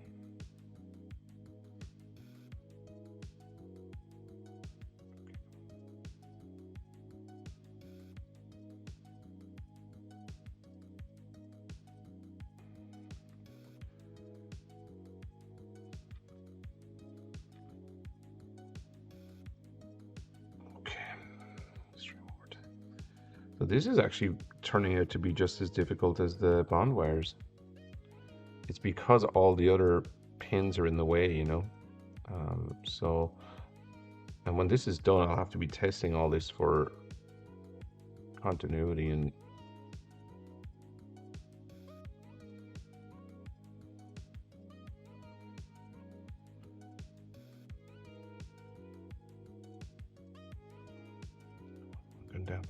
So this is actually turning out to be just as difficult as the bond wires. It's because all the other pins are in the way, you know. And when this is done, I'll have to be testing all this for continuity and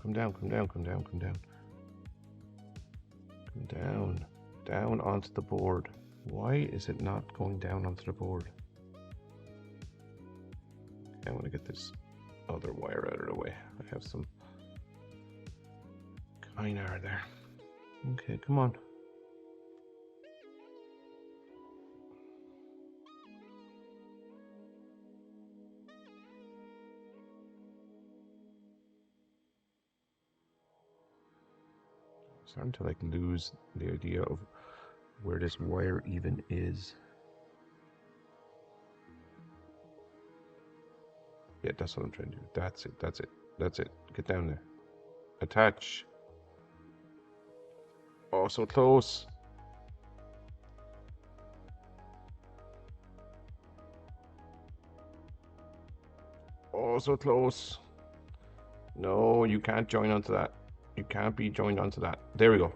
come down. Down onto the board. Why is it not going down onto the board? Okay, I want to get this other wire out of the way. I have some kynar there. Okay, come on. Starting to like lose the idea of where this wire even is. Yeah, that's what I'm trying to do. That's it. That's it. That's it. Get down there. Attach. Oh, so close. Oh, so close. No, you can't join onto that. You can't be joined onto that. There we go.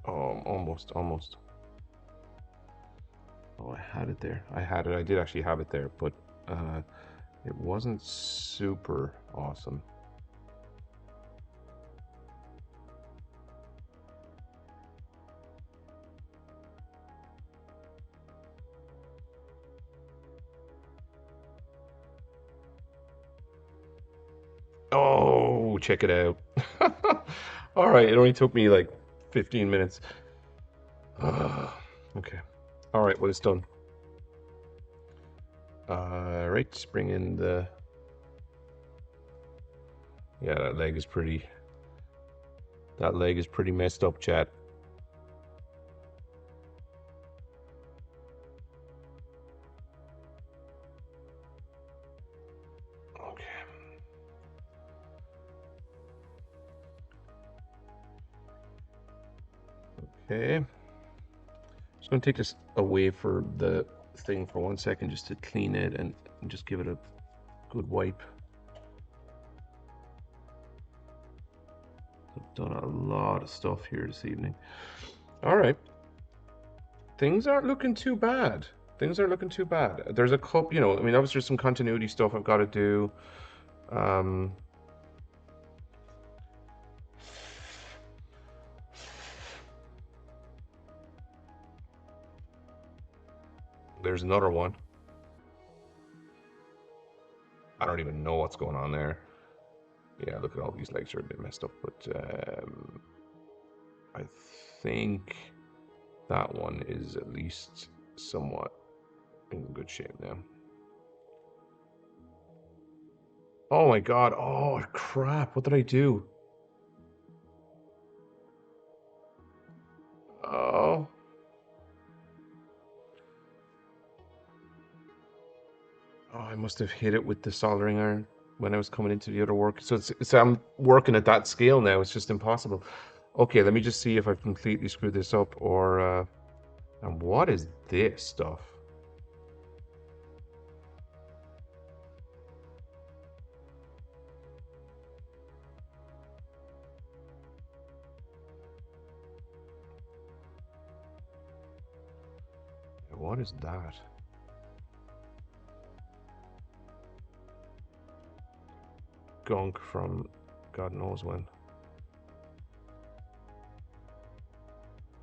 Oh, almost, almost. Oh, I had it there. I had it. I did actually have it there, but it wasn't super awesome. Oh, check it out. All right, it only took me like 15 minutes. Okay. All right, well, it's done. Right, bring in the... Yeah, that leg is pretty... That leg is pretty messed up, chat. Okay. Okay. Just gonna take this away for the thing for 1 second just to clean it and just give it a good wipe. I've done a lot of stuff here this evening. All right. Things aren't looking too bad. Things aren't looking too bad. There's a couple, you know, I mean, obviously there's some continuity stuff I've got to do. There's another one. I don't even know what's going on there. Yeah, look at all these legs are a bit messed up, but I think that one is at least somewhat in good shape now. Oh my god, oh crap, what did I do? Oh. Oh, I must have hit it with the soldering iron when I was coming into the other work. So I'm working at that scale now, it's just impossible. Okay, let me just see if I've completely screwed this up or... and what is this stuff? What is that? Gunk from God knows when.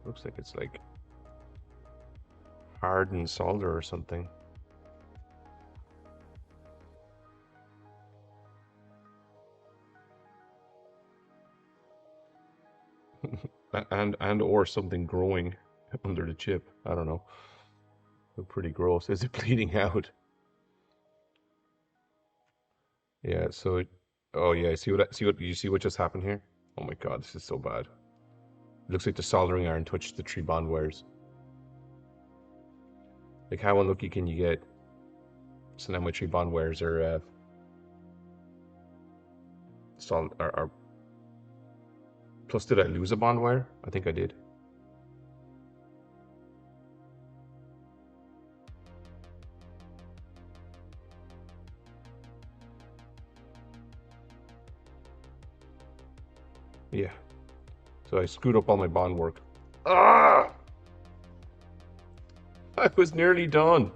Looks like it's like hardened solder or something. and or something growing under the chip. I don't know. Look pretty gross. Is it bleeding out? Yeah, so oh yeah, see what you see what just happened here? Oh my god, this is so bad. It looks like the soldering iron touched the 3 bond wires. Like how unlucky can you get? So now my 3 bond wires are are plus did I lose a bond wire? I think I did. Yeah. So I screwed up all my bond work. Ah! I was nearly done.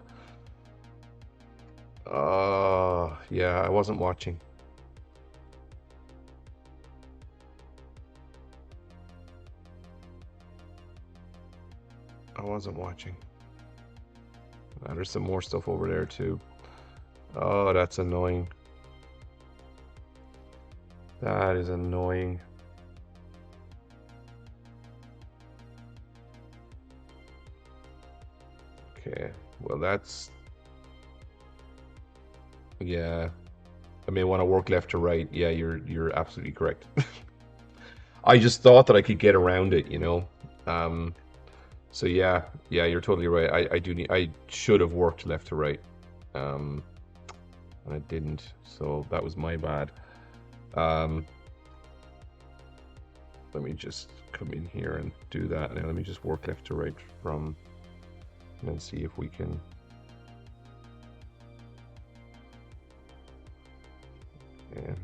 Yeah, I wasn't watching. I wasn't watching. There's some more stuff over there too. Oh, that's annoying. That is annoying. Okay, well that's... Yeah. I may want to work left to right. Yeah, you're absolutely correct. I just thought that I could get around it, you know. So yeah, you're totally right. I should have worked left to right, and I didn't. So that was my bad. Let me just come in here and do that. Now let me just work left to right from, and then see if we can. Yeah.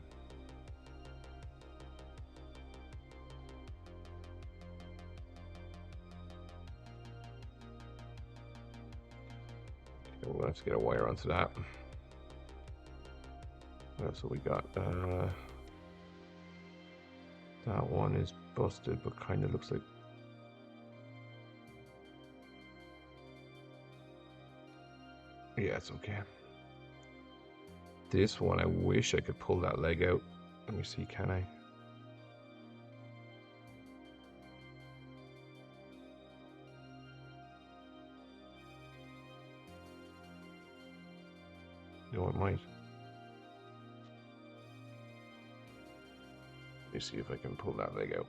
Okay, we'll have to get a wire onto that. That's what we got. That one is busted, but kind of looks like. Yeah, it's okay. This one, I wish I could pull that leg out. Let me see, can I? No, it might. Let me see if I can pull that leg out.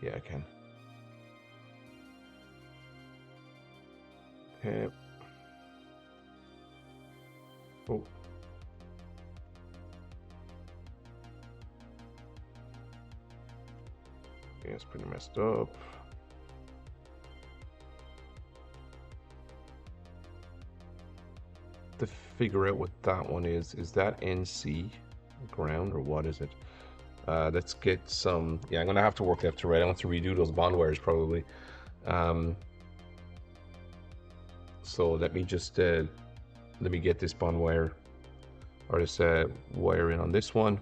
Yeah, I can. Okay. Oh. Yeah, it's pretty messed up. To figure out what that one is that NC ground or what is it? Let's get some. Yeah, I'm gonna have to work left to right. I want to redo those bond wires probably. So let me just let me get this bond wire or this wire in on this one.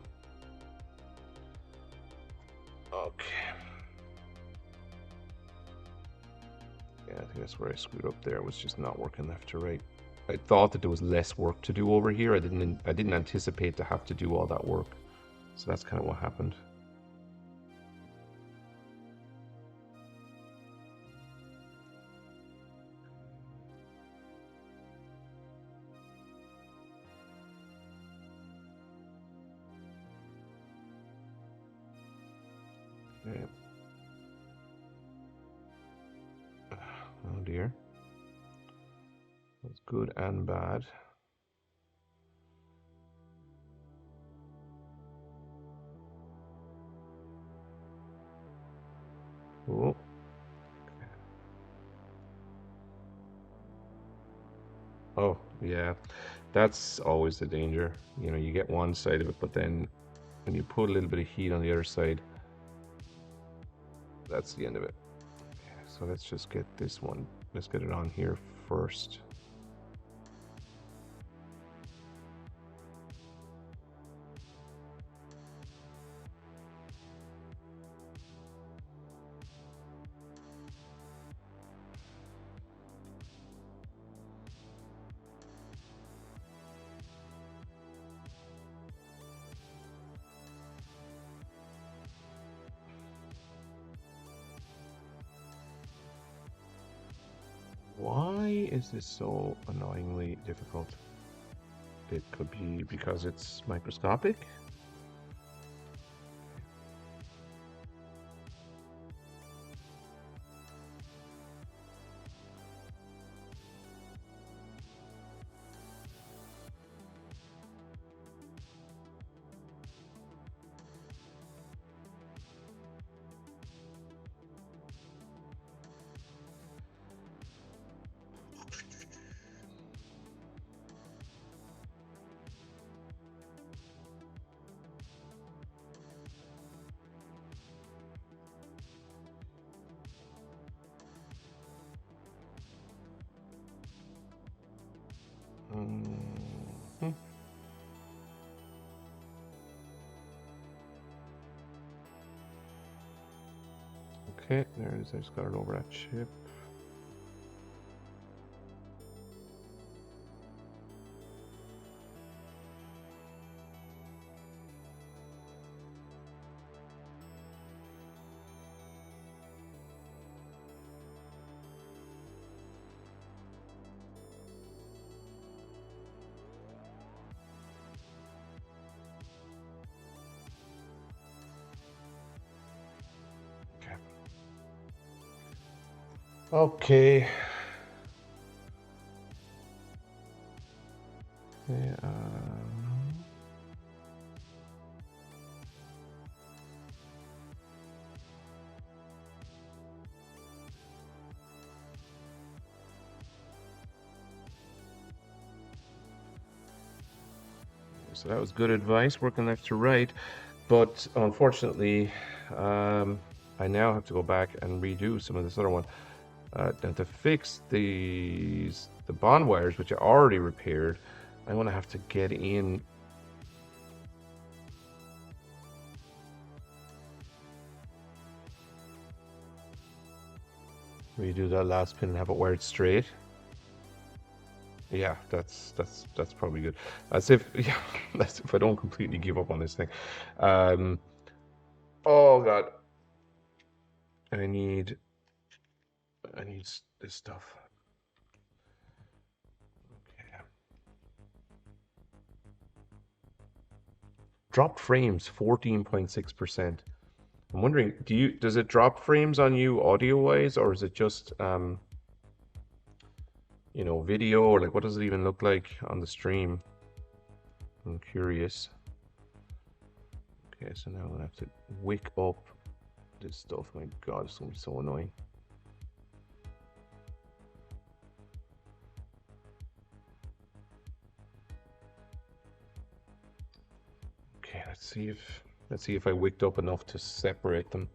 Okay. Yeah, I think that's where I screwed up there. It was just not working left to right. I thought that there was less work to do over here. I didn't anticipate to have to do all that work. So that's kind of what happened. Okay. Oh dear. That's good and bad. Oh. Oh, yeah. That's always the danger. You know, you get one side of it, but then when you put a little bit of heat on the other side, that's the end of it. Okay, so let's just get this one. Let's get it on here first. Why is this so annoyingly difficult? It could be because it's microscopic. Mm-hmm. Okay, there it is. I just got it over that chip. Okay. Yeah, so that was good advice, working left to right. But unfortunately, I now have to go back and redo some of this other one. Now to fix the bond wires, which I already repaired, I'm gonna have to get in. Redo that last pin and have it wired straight. Yeah, that's probably good. As if yeah, that's if I don't completely give up on this thing. Oh god, I need this stuff. Okay. Dropped frames 14.6%. I'm wondering, does it drop frames on you audio wise, or is it just you know, video, or like what does it even look like on the stream? I'm curious. Okay, so now I'm gonna have to wake up this stuff. My god, it's gonna be so annoying. Okay, let's see if I waked up enough to separate them.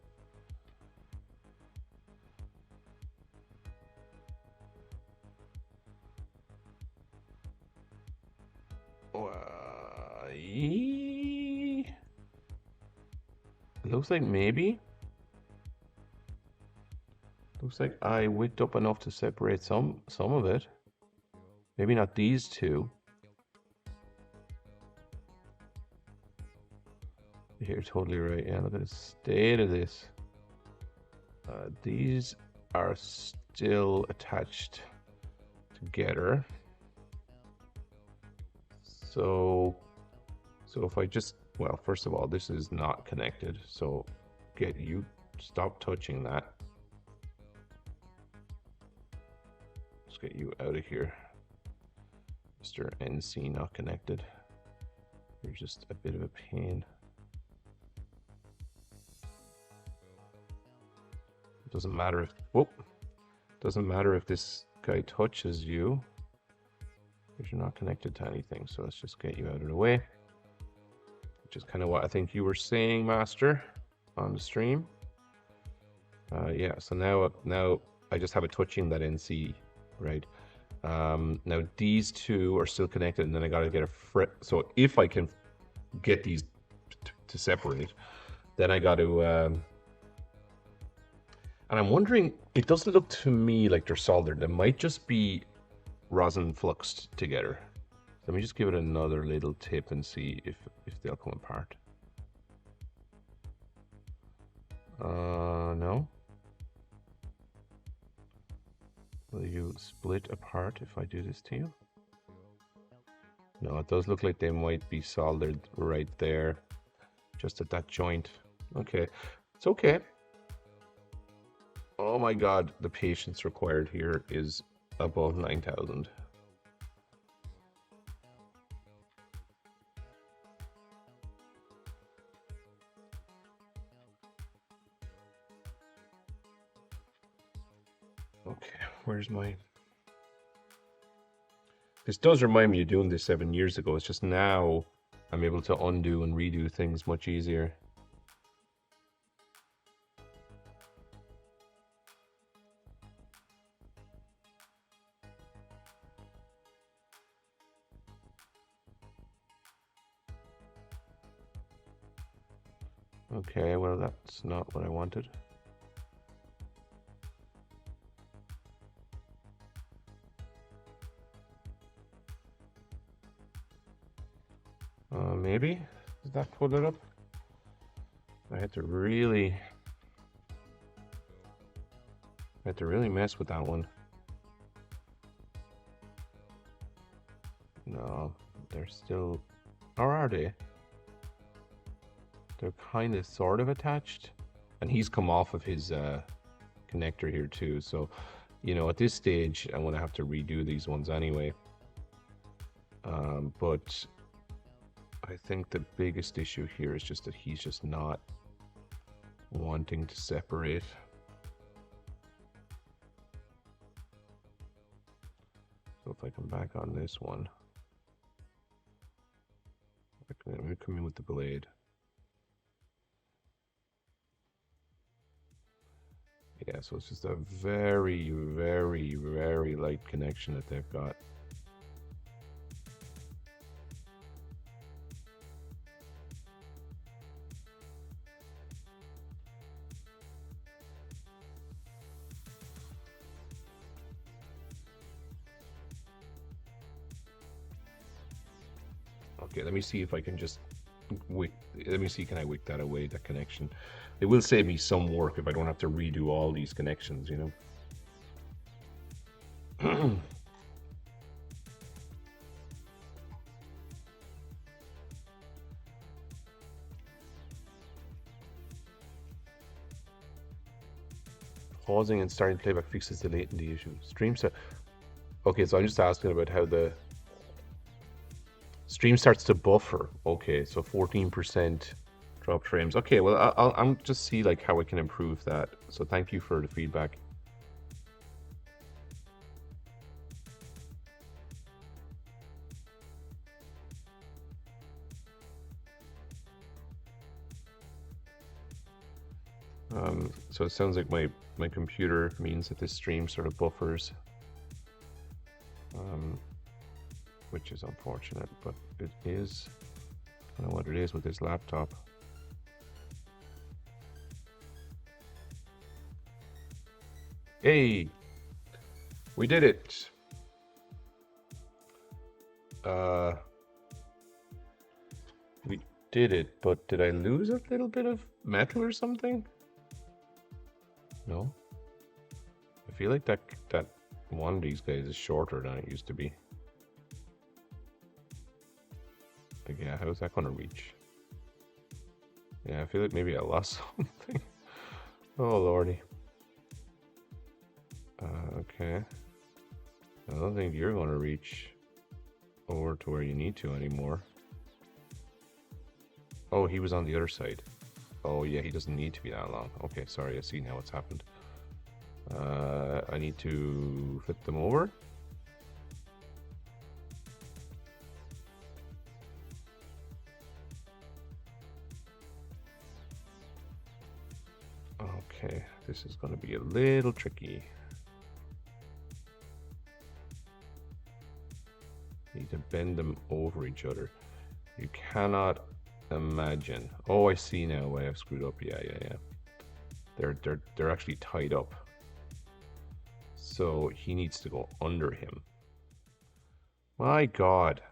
It looks like maybe. Looks like I waked up enough to separate some of it. Maybe not these two. You're totally right. Yeah, look at the state of this. These are still attached together. So if I just, well, first of all, this is not connected. So stop touching that. Let's get you out of here. Mr. NC not connected. You're just a bit of a pain. It doesn't matter if, whoop, doesn't matter if this guy touches you, because you're not connected to anything. So let's just get you out of the way. Which is kind of what I think you were saying, Master, on the stream. Yeah, so now I just have it touching that NC, right? Now these two are still connected, and then I gotta get a so if I can get these to separate, then I got to and I'm wondering, it doesn't look to me like they're soldered. They might just be rosin fluxed together. Let me just give it another little tip and see if they'll come apart. No. Will you split apart if I do this to you? No, it does look like they might be soldered right there, just at that joint. Okay, it's okay. Oh my god, the patience required here is above 9,000. Okay, where's my... This does remind me of doing this 7 years ago. It's just now I'm able to undo and redo things much easier. Okay, well, that's not what I wanted. Maybe? Does that pull it up? I had to really mess with that one. No, they're still... Or are they? They're kind of sort of attached. And he's come off of his connector here too, so you know, at this stage, I'm going to have to redo these ones anyway. But I think the biggest issue here is just that he's just not wanting to separate. So if I come back on this one, I'm going to come in with the blade. Yeah, so it's just a very, very, very light connection that they've got. Okay, let me see if I can just wick. Let me see, can I wick that away, that connection? It will save me some work if I don't have to redo all these connections, you know. Pausing and starting playback fixes the latency issue. Stream start. Okay, so I'm just asking about how the stream starts to buffer. Okay, so 14% drop frames. Okay, well, I'm just see like how I can improve that. So thank you for the feedback. So it sounds like my computer means that this stream sort of buffers, which is unfortunate, but it is kind of what it is with this laptop. Hey, we did it. We did it, but did I lose a little bit of metal or something? No. I feel like that one of these guys is shorter than it used to be. Like, yeah, how's that gonna reach? Yeah, I feel like maybe I lost something. Oh lordy. Okay. I don't think you're gonna reach over to where you need to anymore. Oh, he was on the other side. Oh yeah, he doesn't need to be that long. Okay, sorry, I see now what's happened. I need to flip them over. Okay, this is going to be a little tricky. Need to bend them over each other. You cannot imagine. Oh, I see now why I've screwed up. Yeah. They're actually tied up. So he needs to go under him. My God,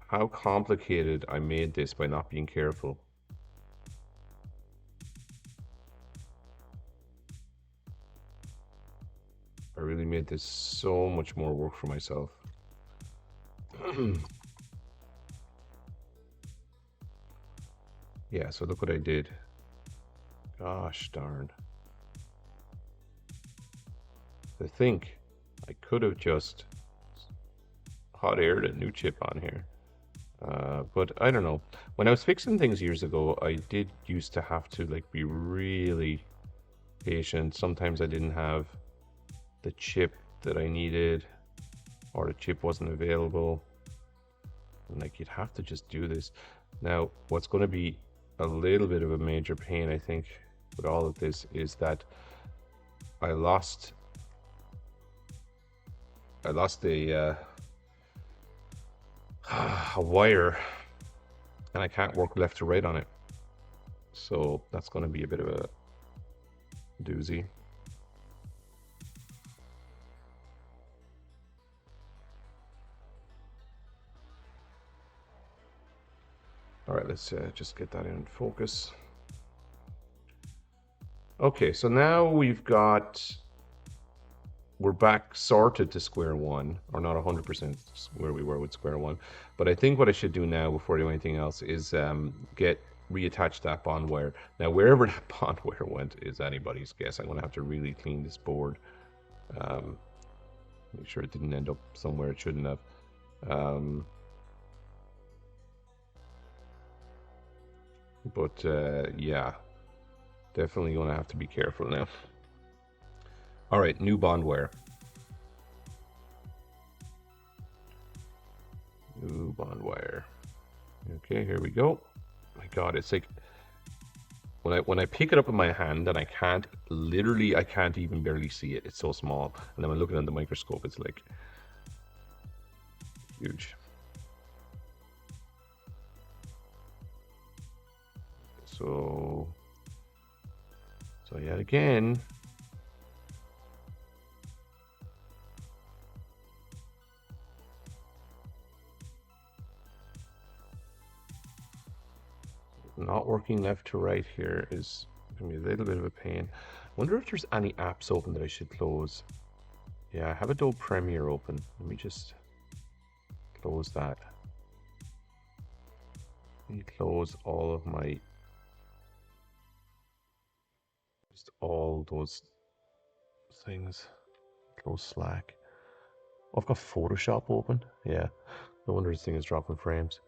how complicated I made this by not being careful. I really made this so much more work for myself. Yeah, so look what I did. Gosh darn. I think I could have just hot aired a new chip on here. But I don't know. When I was fixing things years ago, I did used to have to like be really patient. Sometimes I didn't have the chip that I needed, or the chip wasn't available. And like you'd have to just do this. Now, what's going to be a little bit of a major pain, I think, with all of this is that I lost a wire, and I can't work left to right on it. So that's going to be a bit of a doozy. All right, let's just get that in focus. Okay, so now we're back sorted to square one, or not 100% where we were with square one. But I think what I should do now before I do anything else is reattach that bond wire. Now, wherever that bond wire went is anybody's guess. I'm going to have to really clean this board Make sure it didn't end up somewhere it shouldn't have. Yeah, definitely gonna have to be careful now. All right, new bond wire. New bond wire. Okay, here we go. My God, it's like when I pick it up in my hand and I can't even barely see it. It's so small. And then when I look at it under the microscope, it's like huge. So yet again, not working left to right here is going to be a little bit of a pain. I wonder if there's any apps open that I should close. Yeah, I have Adobe Premiere open. Let me just close that. Let me close all of my, just all those things. Close Slack. Oh, I've got Photoshop open. Yeah, no wonder this thing is dropping frames.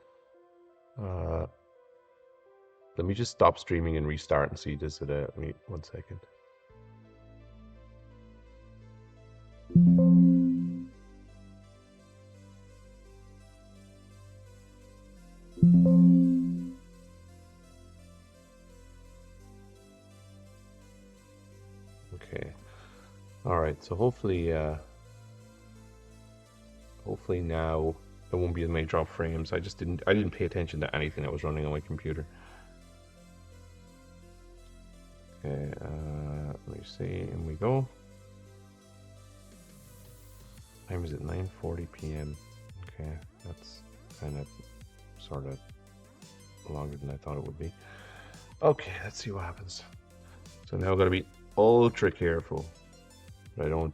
Let me just stop streaming and restart and see does it. Wait 1 second. Okay. All right. So hopefully now there won't be as many drop frames. I didn't pay attention to anything that was running on my computer. Okay, let me see, and we go. Time is at 9:40 p.m. Okay, that's kind of sort of longer than I thought it would be. Okay, let's see what happens. So now I've got to be ultra careful that I don't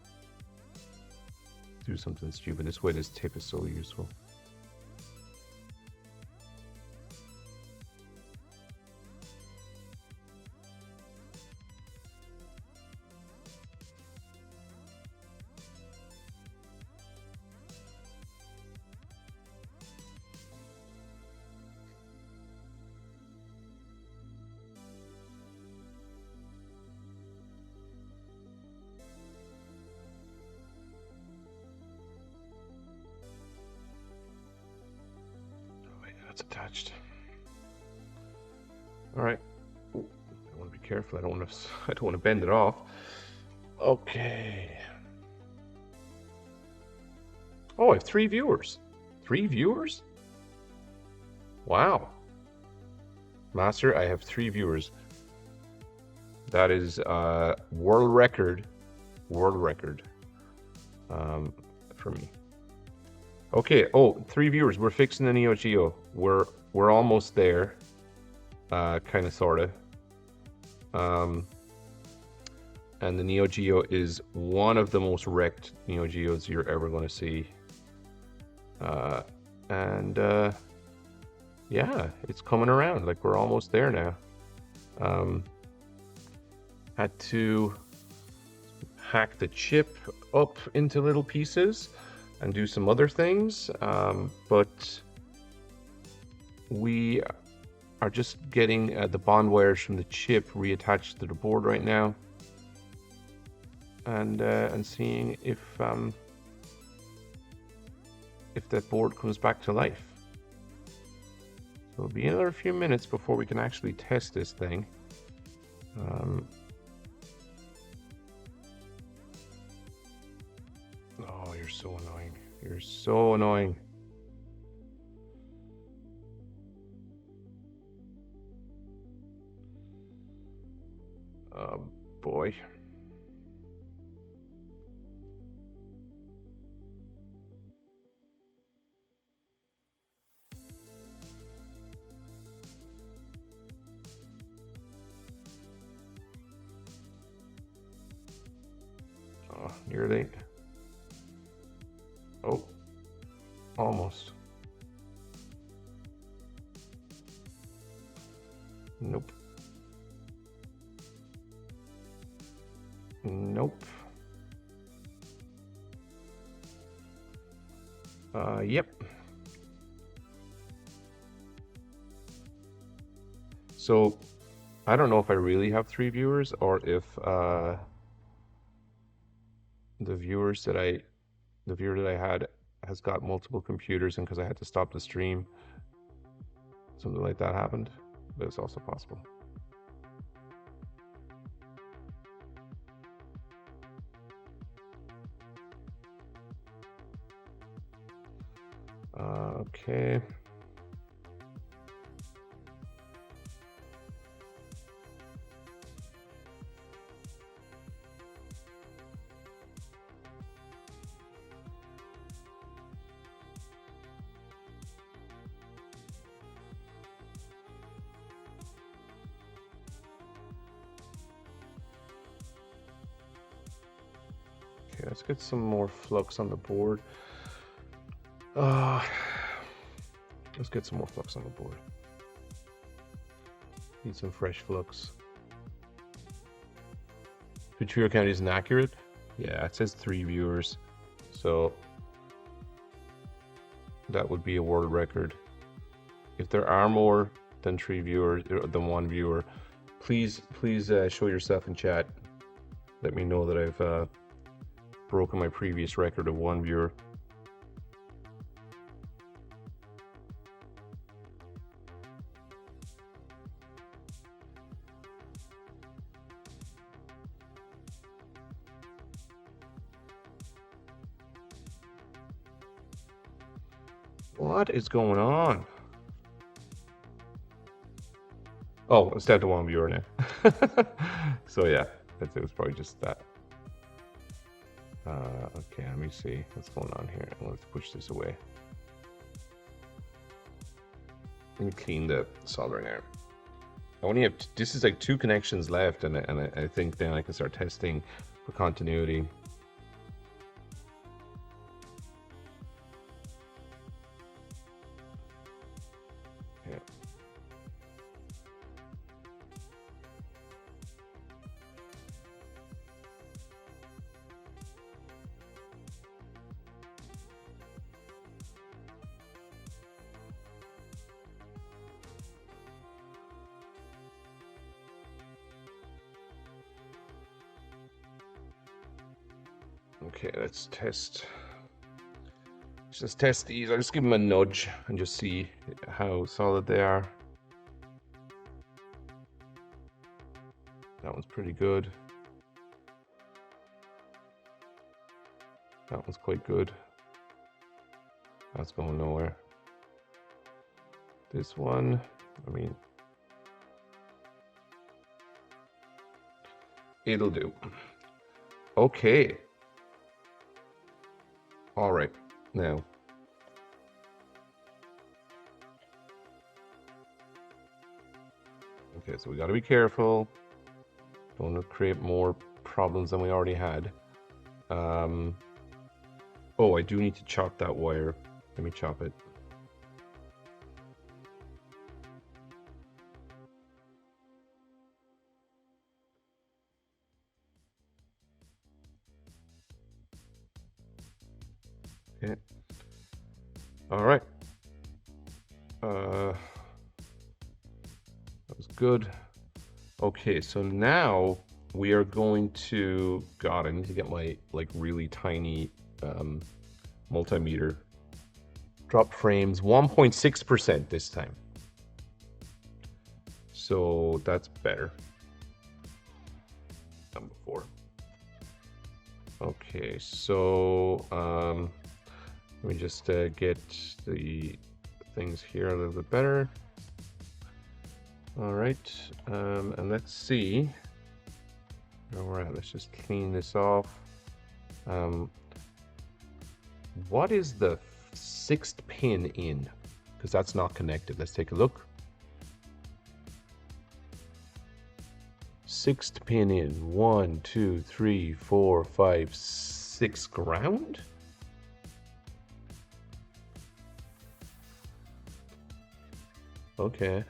do something stupid. This way this tip is so useful. That's attached. All right. Ooh, I want to be careful. I don't want to bend it off. Okay. Oh, I have 3 viewers. 3 viewers? Wow. Master, I have 3 viewers. That is world record for me. Okay, 3 viewers. We're fixing the Neo Geo. We're almost there. Kind of, sort of. And the Neo Geo is one of the most wrecked Neo Geos you're ever going to see. Yeah, it's coming around. Like, we're almost there now. Had to hack the chip up into little pieces and do some other things, but we are just getting the bond wires from the chip reattached to the board right now, and seeing if that board comes back to life. So it'll be another few minutes before we can actually test this thing. Oh, you're so annoying. You're so annoying. Oh, boy. Oh, nearly. Oh, almost. Nope. Nope. Yep. So I don't know if I really have 3 viewers or if the viewer that I had has got multiple computers, and because I had to stop the stream, something like that happened. But it's also possible. Okay. Okay, let's get some more flux on the board. Let's get some more flux on the board. Need some fresh flux. Which viewer count isn't accurate? Yeah, it says 3 viewers. So that would be a world record. If there are more than 3 viewers, than 1 viewer, please show yourself in chat. Let me know that I've broken my previous record of 1 viewer. What is going on? Oh, it's down to 1 viewer now. So yeah, it was probably just that. Okay, let me see what's going on here. Let's push this away. Let me clean the soldering iron. I only have, this is like 2 connections left, and I think then I can start testing for continuity. Yeah. Okay, let's test. Just test these. I'll just give them a nudge and just see how solid they are. That one's pretty good. That one's quite good. That's going nowhere. This one, I mean, it'll do. Okay. All right, now. Okay, so we got to be careful. Don't want to create more problems than we already had. Oh, I do need to chop that wire. Let me chop it. Okay. All right. That was good. Okay, so now we are going to, God, I need to get my like really tiny multimeter. Drop frames 1.6% this time. So that's better than before. Okay, so let me just get the things here a little bit better. All right, and let's see where we're at. Let's just clean this off. What is the 6th pin in? Because that's not connected. Let's take a look. 6th pin in. 1, 2, 3, 4, 5, 6 ground? Okay.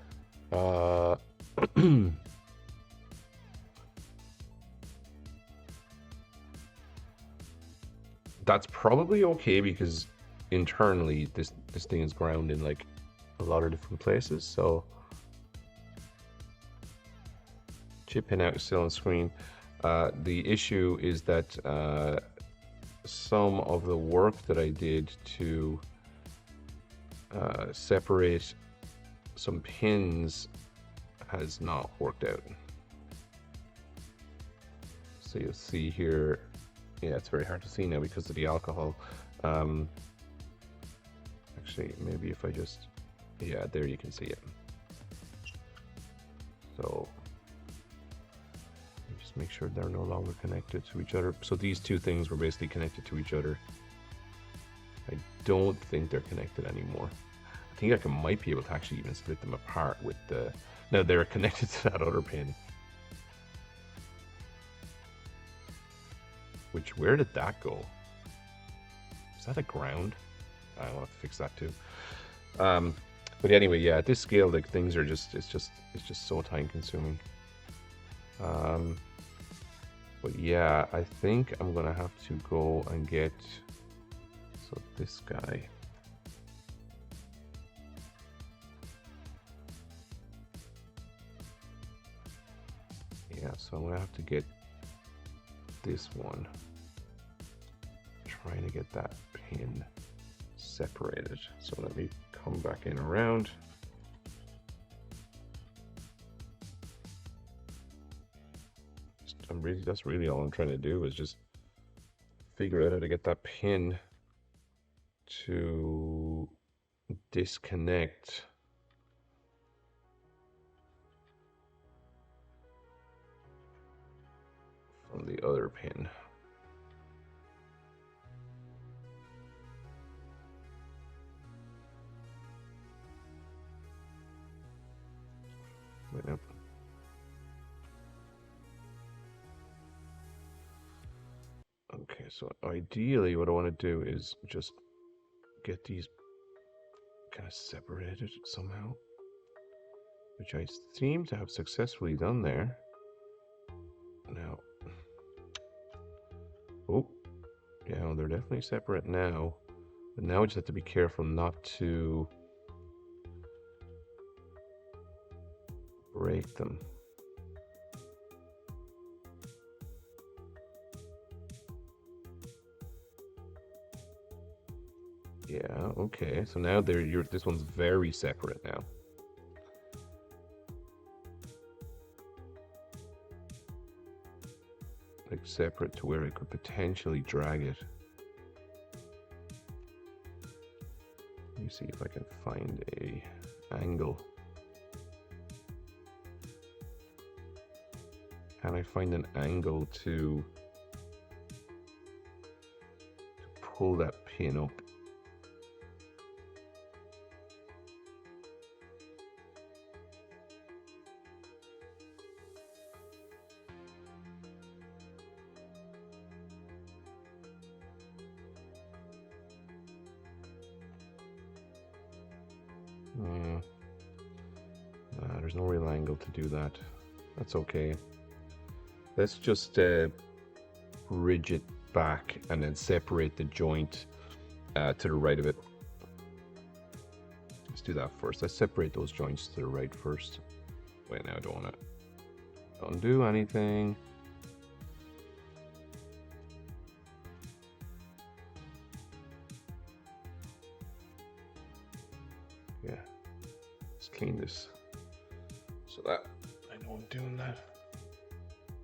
That's probably okay because internally this thing is ground in like a lot of different places. So chip pin out is still on screen. The issue is that some of the work that I did to separate some pins has not worked out. So you'll see here, yeah, it's very hard to see now because of the alcohol. Actually, maybe if I just, yeah, there you can see it. So just make sure they're no longer connected to each other. So these two things were basically connected to each other. I don't think they're connected anymore. I think I might be able to actually even split them apart with the, no, they're connected to that other pin. Which, where did that go? Is that a ground? I want to fix that too. But anyway, yeah, at this scale, like things are just, it's just so time consuming. But yeah, I think I'm gonna have to go and get, so this guy. Yeah, so I'm gonna have to get this one. Trying to get that pin separated. So let me come back in around. That's really all I'm trying to do is just figure out how to get that pin to disconnect from the other pin. Wait, nope. Okay, so ideally what I want to do is just get these kind of separated somehow, which I seem to have successfully done there. Now, oh, yeah, well, they're definitely separate now, but now I just have to be careful not to break them. Yeah, okay, so now this one's very separate now. Like separate to where I could potentially drag it. Let me see if I can find a angle. Can I find an angle to pull that pin up? There's no real angle to do that. That's okay. Let's just bridge it back and then separate the joint to the right of it. Let's do that first. Let's separate those joints to the right first. Wait, now I don't want to undo anything. Yeah, let's clean this so that I know I'm doing that.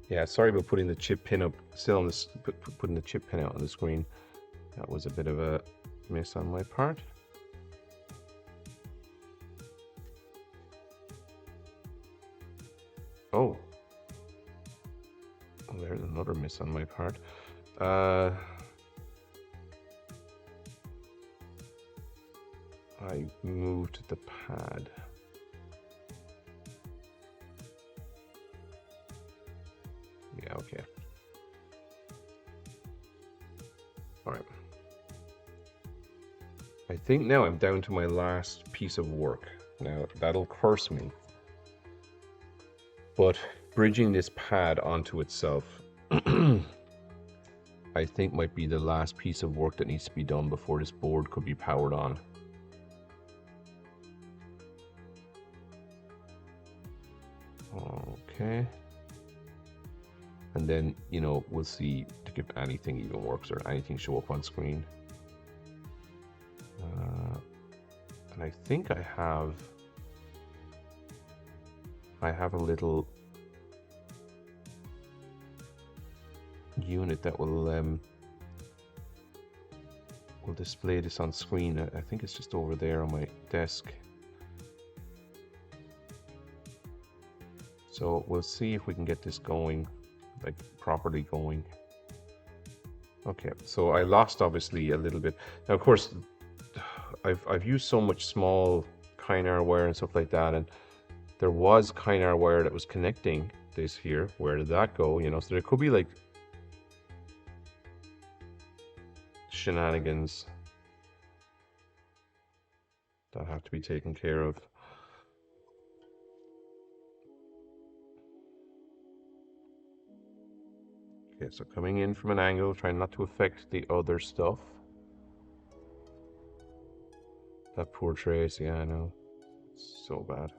Yeah, sorry about putting the chip pin up, still on this, putting the chip pin out on the screen. That was a bit of a miss on my part. Oh, well, there's another miss on my part. I moved the pad. Yeah, okay. All right. I think now I'm down to my last piece of work. Now, that'll curse me. But bridging this pad onto itself, I I think might be the last piece of work that needs to be done before this board could be powered on. Okay. And then, you know, we'll see if anything even works or anything show up on screen. And I think I have a little unit that will display this on screen. I think it's just over there on my desk. So we'll see if we can get this going, like properly going. Okay, so I lost obviously a little bit. Now, of course, I've used so much small Kynar wire and stuff like that, and there was Kynar wire that was connecting this here. Where did that go? You know, so there could be like shenanigans that have to be taken care of. Okay, so coming in from an angle, trying not to affect the other stuff. That poor trace, yeah, I know. It's so bad.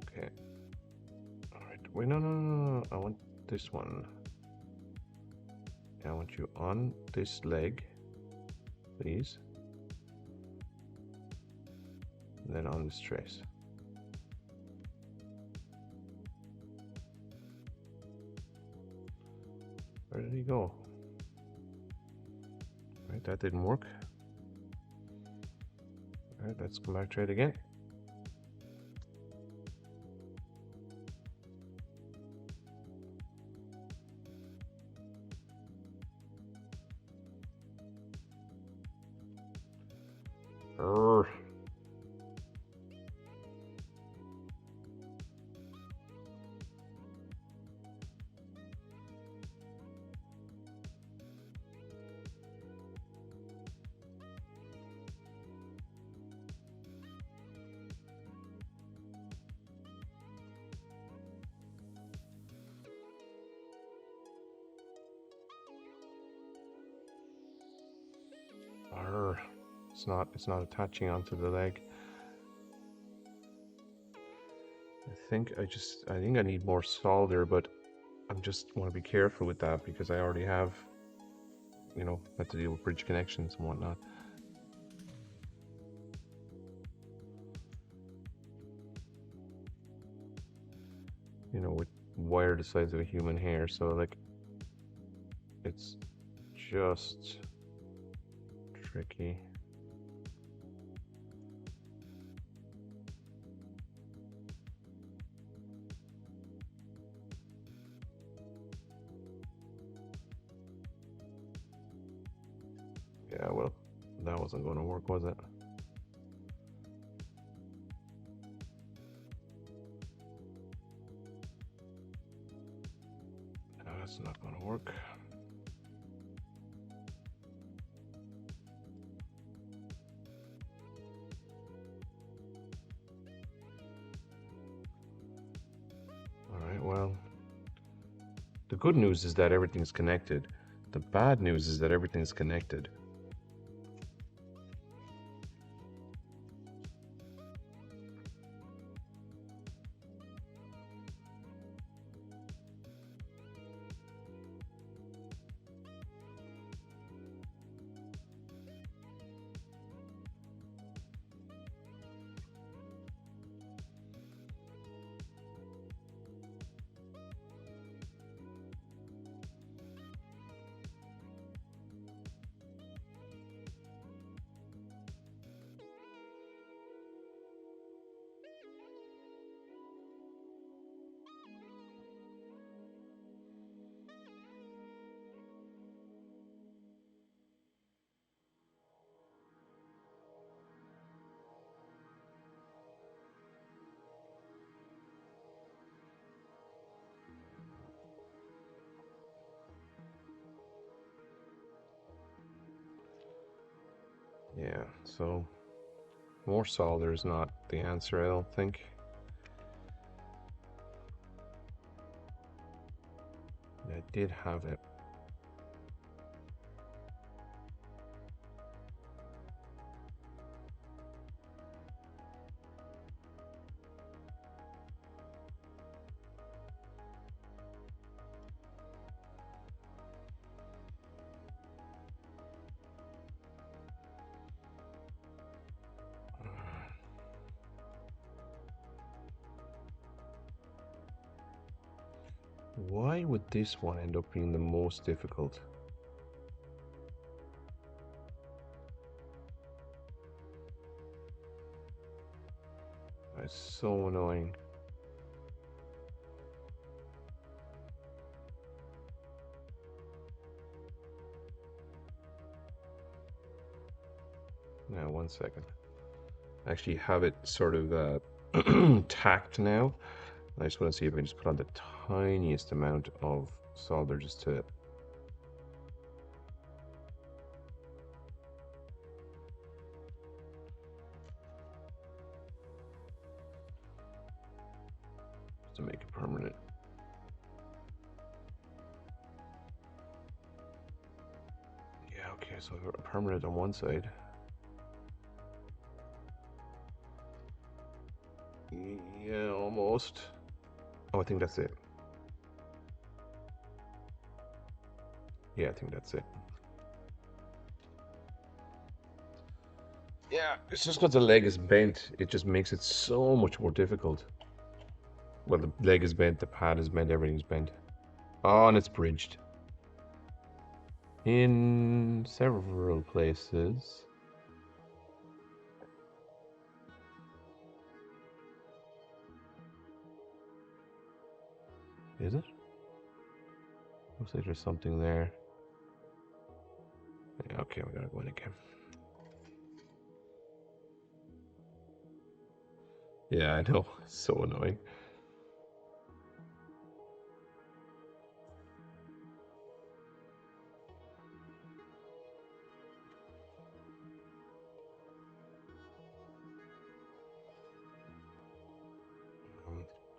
Okay. Alright, wait, no. I want this one. I want you on this leg, please. And then on this trace. Where did he go? Right, that didn't work. Alright, let's come back, try it again. Urgh. It's not attaching onto the leg. I think I need more solder, but I just want to be careful with that because I already have, you know, have to deal with bridge connections and whatnot. You know, with wire the size of a human hair, so like it's just tricky. Yeah, well, that wasn't going to work, was it? No, that's not going to work. All right, well, the good news is that everything's connected. The bad news is that everything's connected. Yeah, so More solder is not the answer, I don't think. I did have it. Why would this one end up being the most difficult? It's so annoying. Now, 1 second. I actually have it sort of tacked now. I just want to see if I can just put on the tiniest amount of solder just to make it permanent. Yeah, okay, so I've got a permanent on one side. Yeah, almost. Oh, I think that's it. Yeah, I think that's it. Yeah, it's just because the leg is bent, it just makes it so much more difficult. Well, the leg is bent, the pad is bent, everything's bent. Oh, and it's bridged. In several places. Is it? Looks like there's something there. Yeah, okay, we gotta go in again. Yeah, I know. So annoying.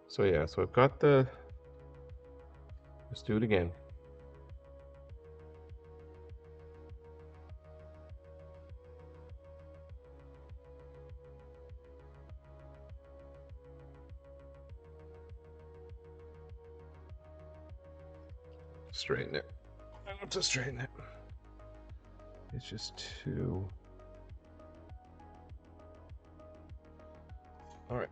So yeah, so I've got the... Let's do it again. Straighten it. I want to straighten it. It's just too... Alright.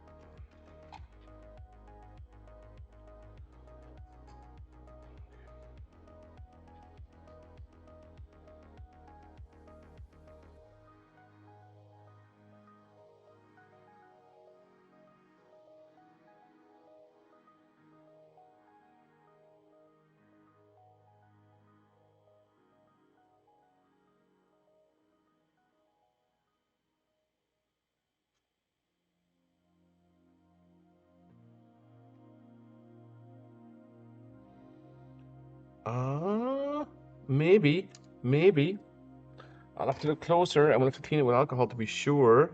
Maybe. Maybe. I'll have to look closer. I'm gonna have to clean it with alcohol to be sure.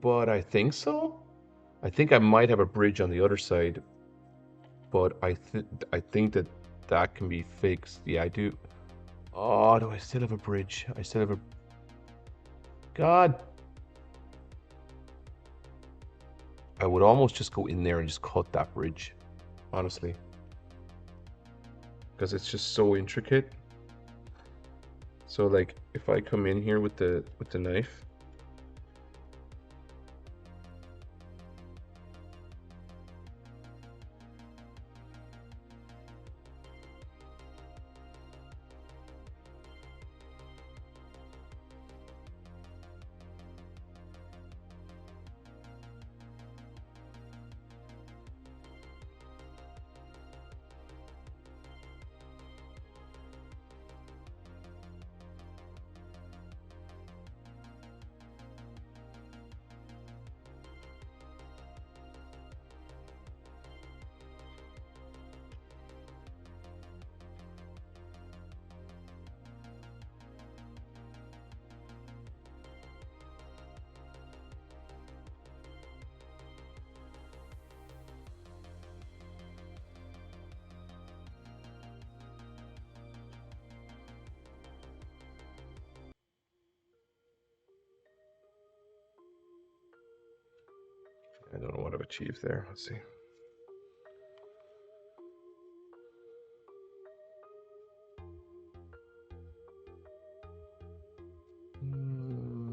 But I think so. I think I might have a bridge on the other side. But I think that can be fixed. Yeah, I do. Oh, do I still have a bridge? I still have a... God. I would almost just go in there and just cut that bridge. Honestly. Because it's just so intricate. So like if I come in here with the knife, I've achieved there. Let's see.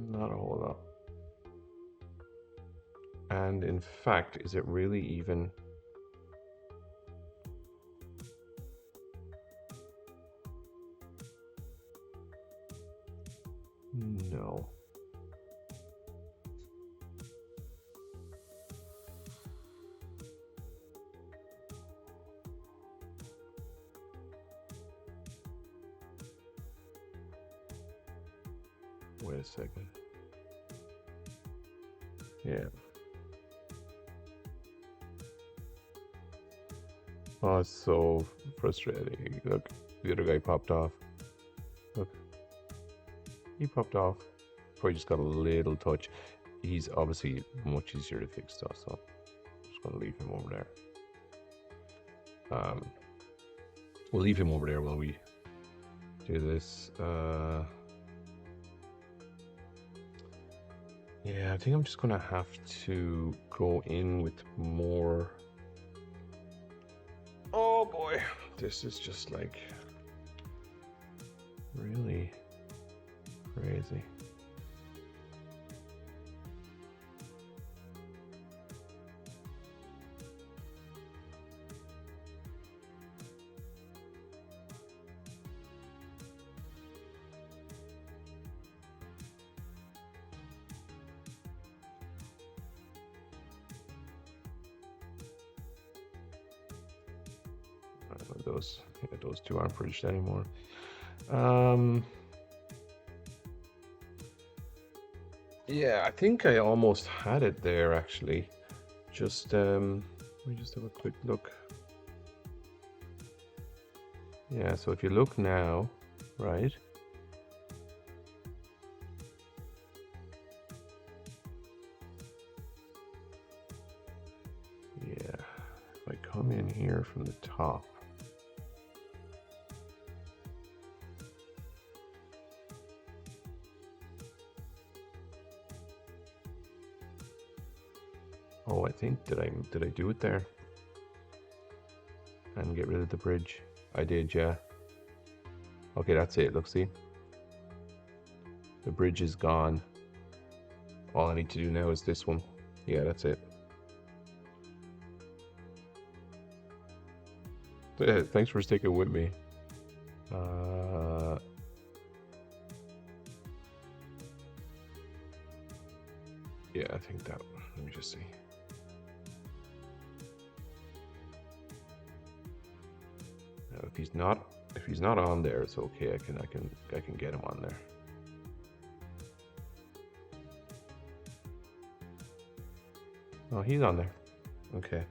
Not a whole lot. And in fact, is it really even? No. Wait a second. Yeah. Oh, it's so frustrating. Look, the other guy popped off. Look. He popped off. Probably just got a little touch. He's obviously much easier to fix though, so I'm just gonna leave him over there. We'll leave him over there while we do this. Yeah, I think I'm just gonna have to go in with more. Oh boy, this is just like really crazy. Those two aren't bridged anymore. Yeah, I think I almost had it there actually. Just let me just have a quick look. Yeah, so if you look now, right? Yeah, if I come in here from the top. Oh, I think did I do it there? And get rid of the bridge. I did, yeah. Okay, that's it. Look, see? The bridge is gone. All I need to do now is this one. Yeah, that's it. Thanks for sticking with me. Yeah, I think that. Let me just see. Now, if he's not on there, it's okay. I can get him on there. Oh, he's on there. Okay.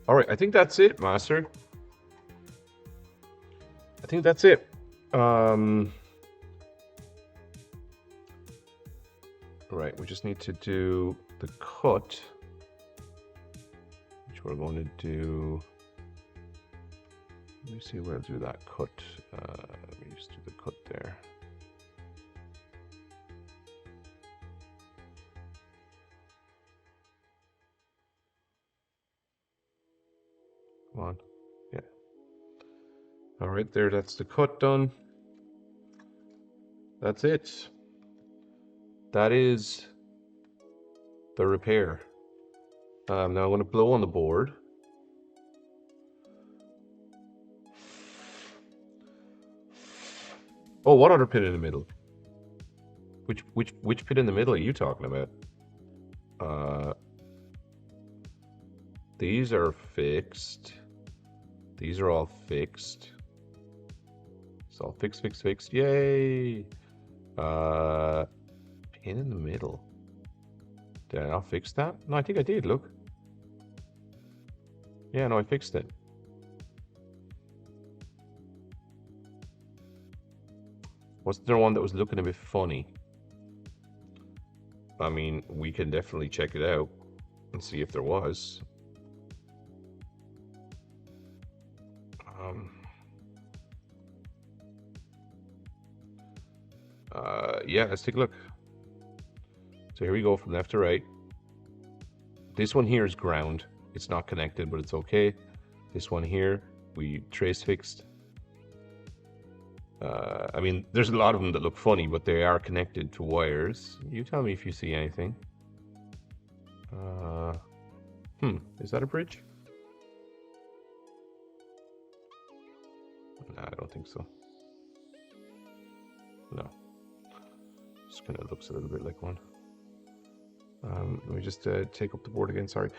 All right. I think that's it, Master. I think that's it. Right. We just need to do the cut, which we're going to do. Let me see where I'll do that cut. Let me just do the cut there. Come on. Yeah. All right, there, that's the cut done. That's it. That is the repair. Now I'm going to blow on the board. Oh, what other pin in the middle? Which pin in the middle are you talking about? These are fixed. These are all fixed. It's all fixed. Yay! Pin in the middle. Did I not fix that? No, I think I did. Look. Yeah, no, I fixed it. Wasn't there one that was looking a bit funny? I mean, we can definitely check it out and see if there was. Yeah, let's take a look. So here we go from left to right. This one here is ground. It's not connected, but it's okay. This one here, we trace fixed. I mean, there's a lot of them that look funny, but they are connected to wires. You tell me if you see anything. Is that a bridge? No, I don't think so. No. Just kind of looks a little bit like one. Let me just take up the board again, sorry.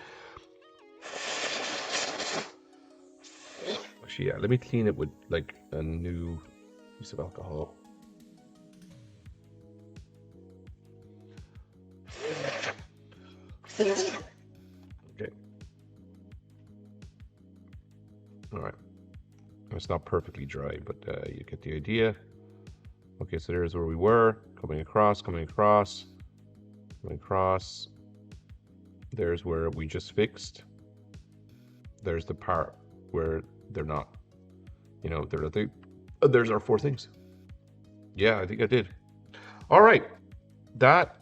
Actually, yeah, let me clean it with like a new piece of alcohol. Okay. All right. It's not perfectly dry, but you get the idea. Okay, so there's where we were. Coming across, coming across, coming across. There's where we just fixed. There's the part where they're not. You know, there's our 4 things. Yeah, I think I did. All right. That.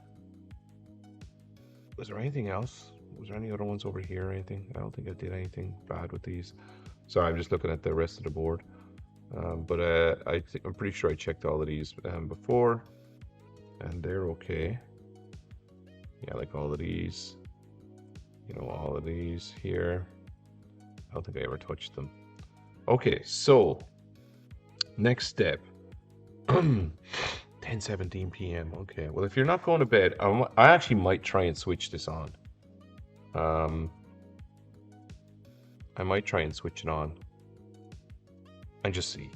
Was there anything else? Was there any other ones over here or anything? I don't think I did anything bad with these. Sorry, I'm just looking at the rest of the board. But I'm pretty sure I checked all of these before. And they're okay. Yeah, like all of these. You know, all of these here. I don't think I ever touched them. Okay, so next step. 10:17 p.m. Okay, well, if you're not going to bed, I actually might try and switch this on. I might try and switch it on and just see.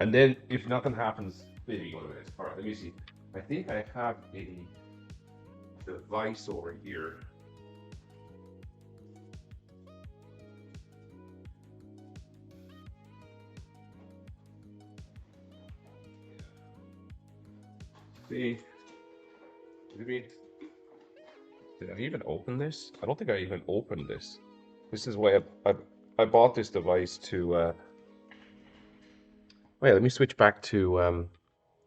And then if nothing happens, maybe go to bed. All right, let me see. I think I have a device over here. See, maybe, did I even open this? I don't think I even opened this. This is why I bought this device to, wait, let me switch back to,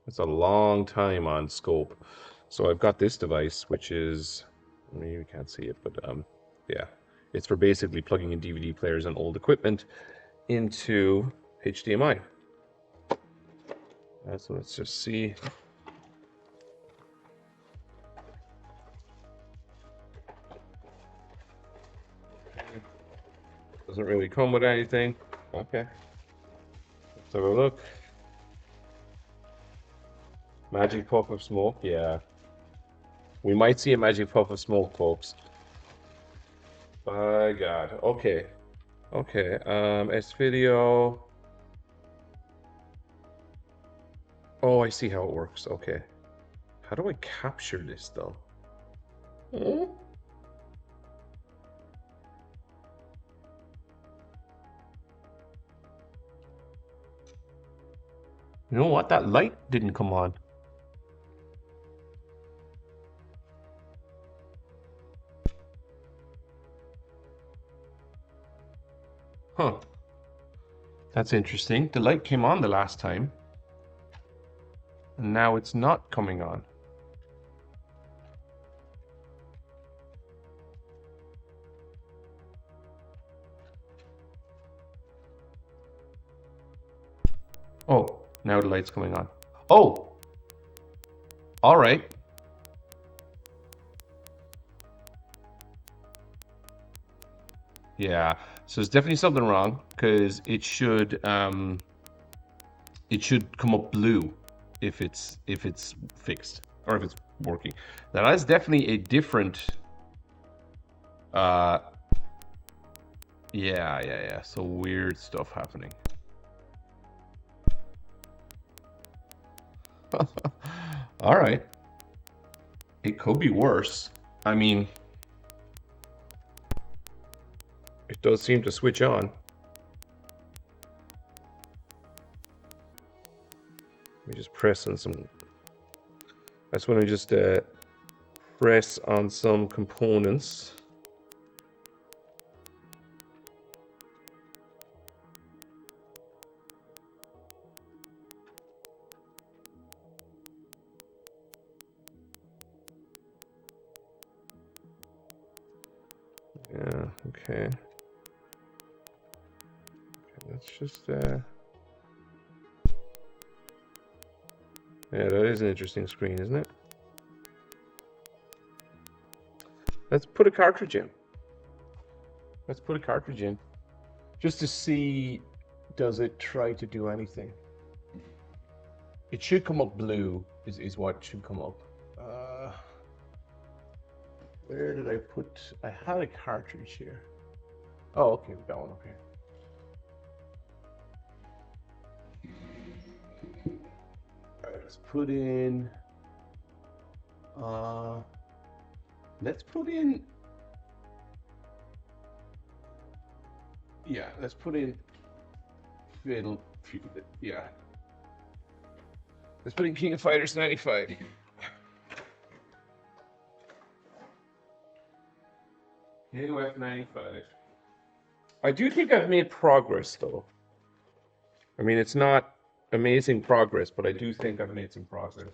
it's a long time on scope. So I've got this device, which is, maybe you can't see it, but yeah, it's for basically plugging in DVD players and old equipment into HDMI. So let's just see. Doesn't really come with anything. Okay. Let's have a look. Magic puff of smoke, yeah. We might see a magic puff of smoke, folks. By God. Okay. Okay. S video. Oh, I see how it works. Okay. How do I capture this though? Hmm? You know what? That light didn't come on. Huh. That's interesting. The light came on the last time. And now it's not coming on. Oh, now the light's coming on. Oh! All right. Yeah, so there's definitely something wrong because it should come up blue if it's fixed or if it's working. Now that's definitely a different yeah. So weird stuff happening. All right. It could be worse. I mean, it does seem to switch on. Let me just press on some. That's when I just press on some components. Okay. Let's just yeah, that is an interesting screen, isn't it? Let's put a cartridge in. Let's put a cartridge in. Just to see, does it try to do anything? It should come up blue, is what should come up. Where did I put... I had a cartridge here. Oh, okay, we got one, okay. Alright, let's put in... let's put in... Yeah, let's put in... Fiddle... Yeah. Let's put in King of Fighters 95. KOF 95. I do think I've made progress, though. I mean, it's not amazing progress, but I do think I've made some progress.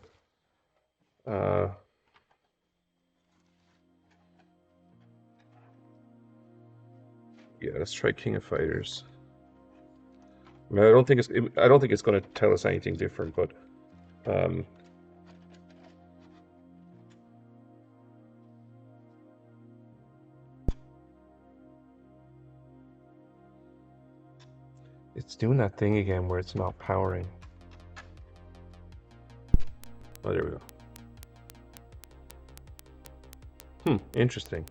Yeah, let's try King of Fighters. I mean, I don't think it's going to tell us anything different, but it's doing that thing again where it's not powering. Oh, there we go. Interesting.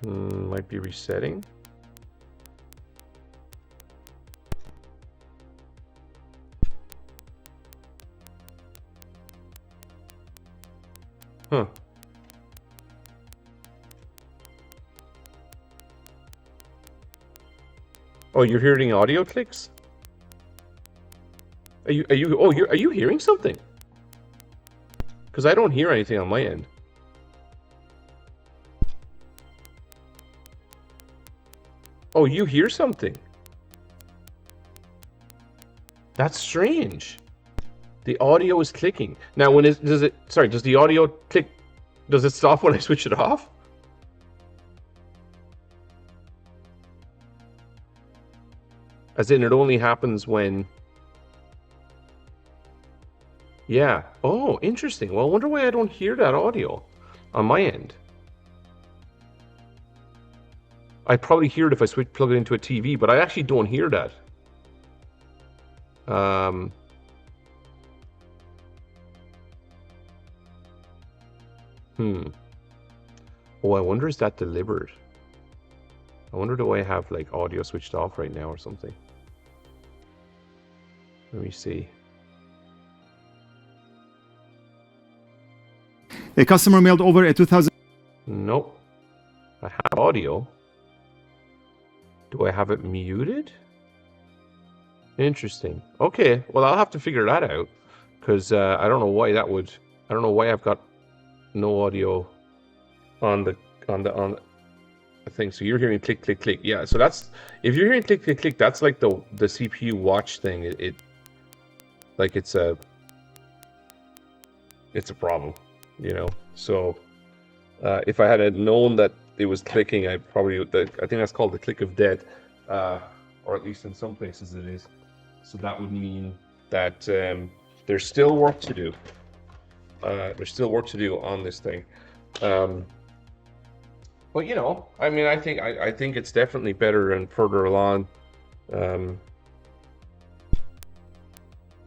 Might be resetting. Huh. Oh, you're hearing audio clicks? Are you hearing something? Because I don't hear anything on my end. Oh, you hear something? That's strange. The audio is clicking. Now, does the audio click? Does it stop when I switch it off? As in, it only happens when... Yeah. Oh, interesting. Well, I wonder why I don't hear that audio on my end. I'd probably hear it if I plug it into a TV, but I actually don't hear that. Oh, I wonder, is that deliberate? I wonder, do I have like audio switched off right now or something? Let me see. A customer mailed over a 2000. Nope. I have audio. Do I have it muted? Interesting. Okay, well, I'll have to figure that out, because I don't know why that would... I don't know why I've got no audio on the thing. So you're hearing click, click, click. Yeah, so that's... If you're hearing click, click, click, that's like the CPU watch thing. Like, it's a problem, you know? So if I had known that it was clicking, I think that's called the click of death, or at least in some places it is. So that would mean that there's still work to do. There's still work to do on this thing. But you know, I mean, I think it's definitely better and further along than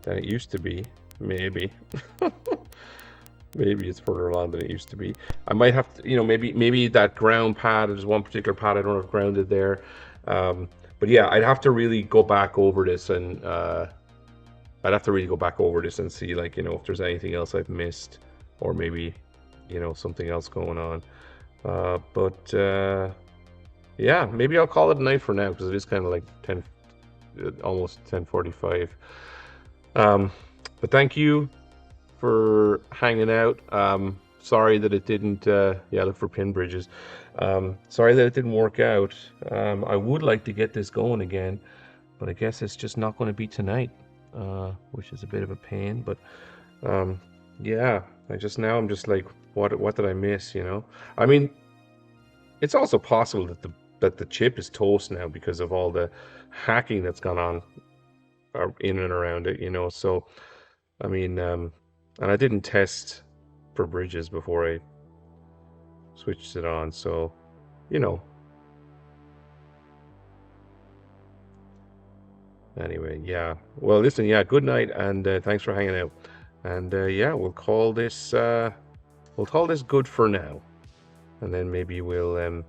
it used to be. Maybe. Maybe it's further along than it used to be. I might have to, you know, maybe that ground pad, there's one particular pad I don't have grounded there. But yeah, I'd have to really go back over this and see, like, you know, if there's anything else I've missed, or maybe, you know, something else going on. Yeah, maybe I'll call it a night for now, because it is kind of like almost 10:45. But thank you for hanging out. Sorry that it didn't, look for pin bridges. Sorry that it didn't work out. I would like to get this going again, but I guess it's just not going to be tonight, which is a bit of a pain. But Yeah, I'm just like, what did I miss, you know? I mean, it's also possible that the chip is toast now because of all the hacking that's gone on in and around it, you know. So, I mean, and I didn't test for bridges before I switched it on, so, you know. Anyway, yeah. Well, listen, yeah, good night, and thanks for hanging out. And yeah, we'll call this good for now, and then maybe we'll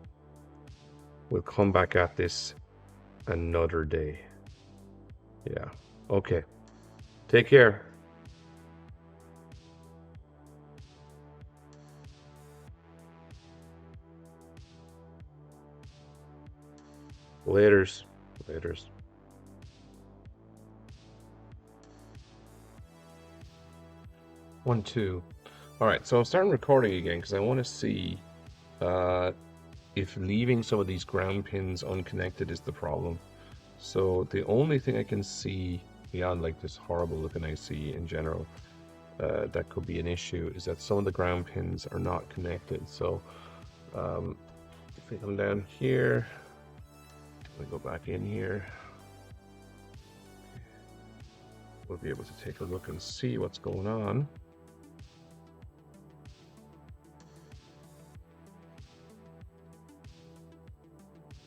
come back at this another day. Yeah. Okay. Take care. Laters. Laters. 1, 2. All right, so I'm starting recording again because I want to see if leaving some of these ground pins unconnected is the problem. So the only thing I can see beyond like this horrible looking IC in general that could be an issue is that some of the ground pins are not connected. So if we come down here, we go back in here, we'll be able to take a look and see what's going on.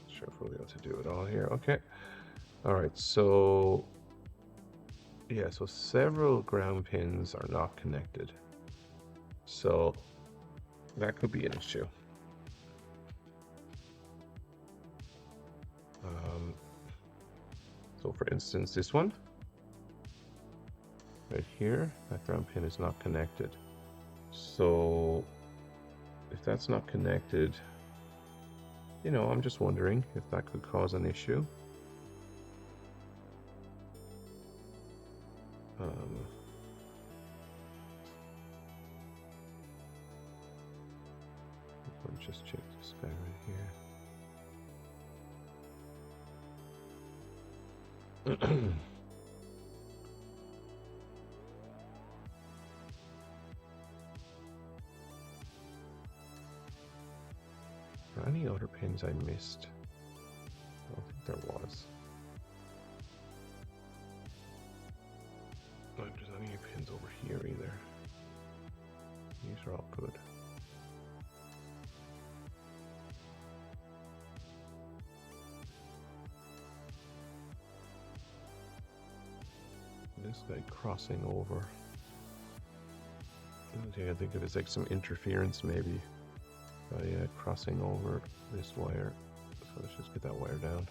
Sure if we'll be able to do it all here. Okay. All right, so yeah, so several ground pins are not connected. So that could be an issue. So for instance, this one right here, that ground pin is not connected. So if that's not connected, you know, I'm just wondering if that could cause an issue. Let's just check this guy right here. Are any other pins I missed? I don't think there was. I don't think there's any pins over here either. These are all good. This guy crossing over. I think it is like some interference maybe by crossing over this wire. So let's just get that wire down.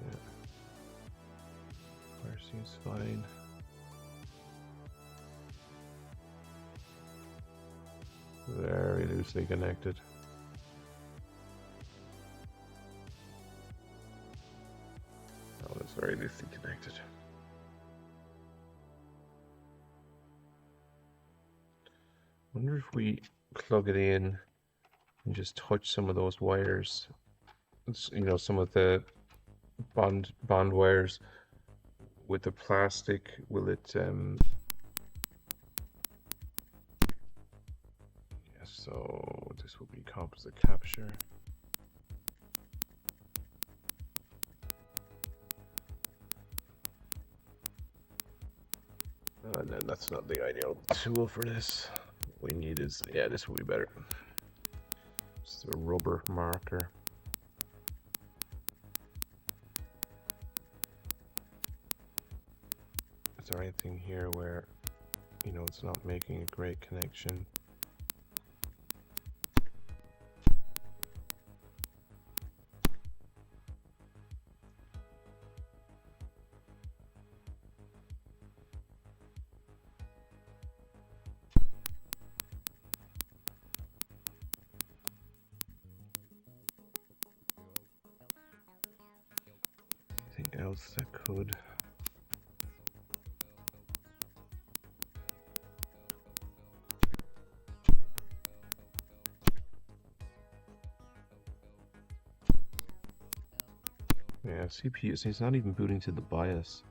Yeah. Wire seems fine. Very loosely connected. Oh, it's very loosely connected. Wonder if we plug it in and just touch some of those wires, you know, some of the bond wires with the plastic, will it yeah, so this will be composite capture. And then that's not the ideal tool for this. What we need is, yeah, this will be better. Just a rubber marker. Is there anything here where, you know, it's not making a great connection? Anything else that could? Yeah, CPU, so it's not even booting to the BIOS.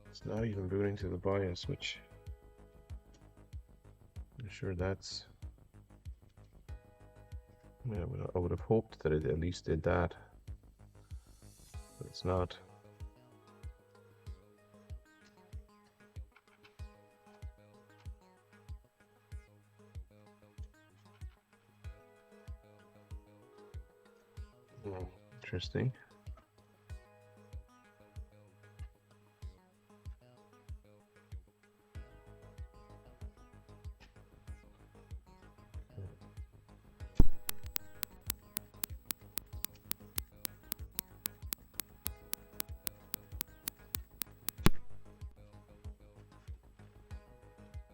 It's not even booting to the BIOS, which I'm sure that's... Yeah, I would have hoped that it at least did that, but it's not. Interesting.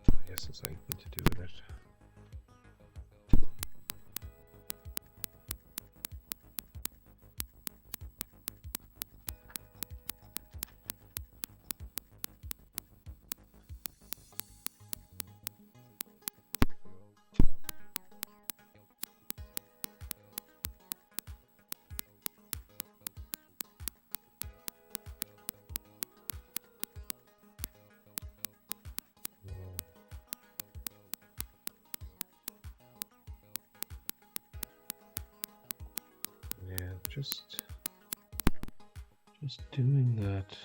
I guess it's anything to do with it. Yeah, just doing that.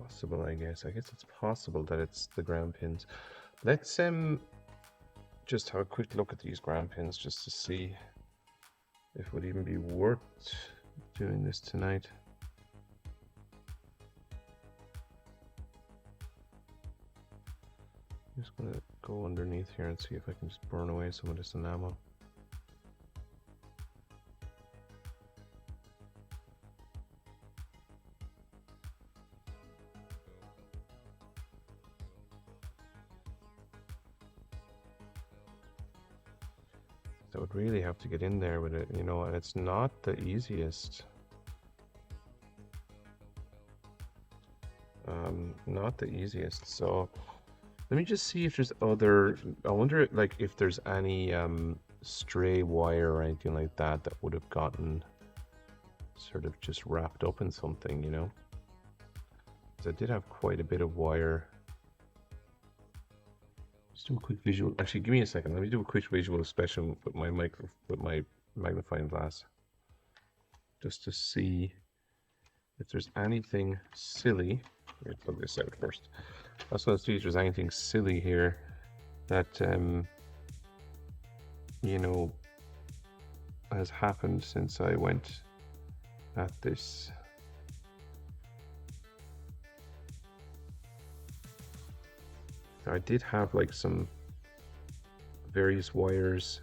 Possible, I guess. I guess it's possible that it's the ground pins. Let's just have a quick look at these ground pins just to see if it would even be worth doing this tonight. I'm just gonna go underneath here and see if I can just burn away some of this enamel. I would really have to get in there with it, you know, and it's not the easiest. Not the easiest. So let me just see if there's other, I wonder like if there's any stray wire or anything like that that would have gotten sort of just wrapped up in something, you know. Because I did have quite a bit of wire. Just do a quick visual. Actually, give me a second. Let me do a quick visual inspection with my magnifying glass, just to see if there's anything silly. Let me plug this out first. I just want to see if there's anything silly here that you know, has happened since I went at this. I did have like some various wires,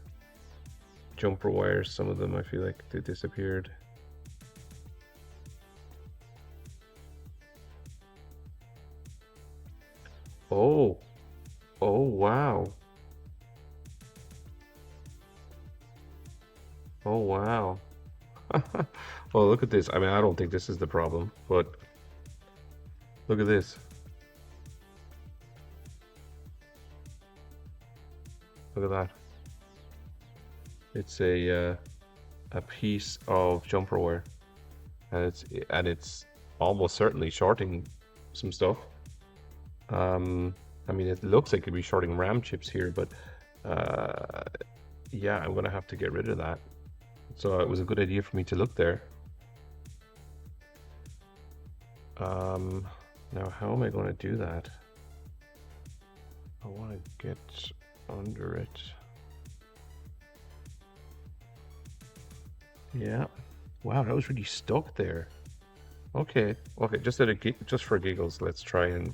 jumper wires. Some of them I feel like they disappeared. Oh, oh wow. Oh wow. Well, look at this. I mean, I don't think this is the problem, but look at this. Look at that. It's a piece of jumper wire, and it's almost certainly shorting some stuff. I mean, it looks like it'd be shorting RAM chips here, but yeah, I'm gonna have to get rid of that. So it was a good idea for me to look there. Now how am I going to do that? I want to get under it. Yeah. Wow, that was really stuck there. Okay, just for giggles, let's try and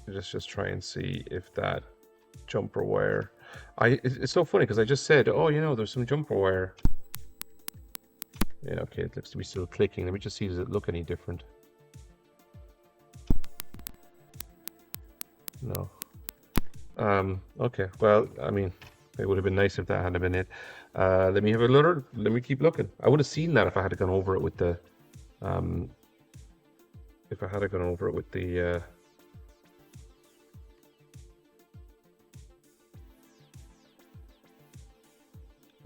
just try and see if that jumper wire. It's so funny because I just said, oh, you know, there's some jumper wire. Yeah, okay, it looks to be still clicking. Let me just see, does it look any different? No. Okay, well, I mean, it would have been nice if that hadn't been it. Let me have a look. Let me keep looking. I would have seen that if I had gone over it with the, if I had gone over it with the,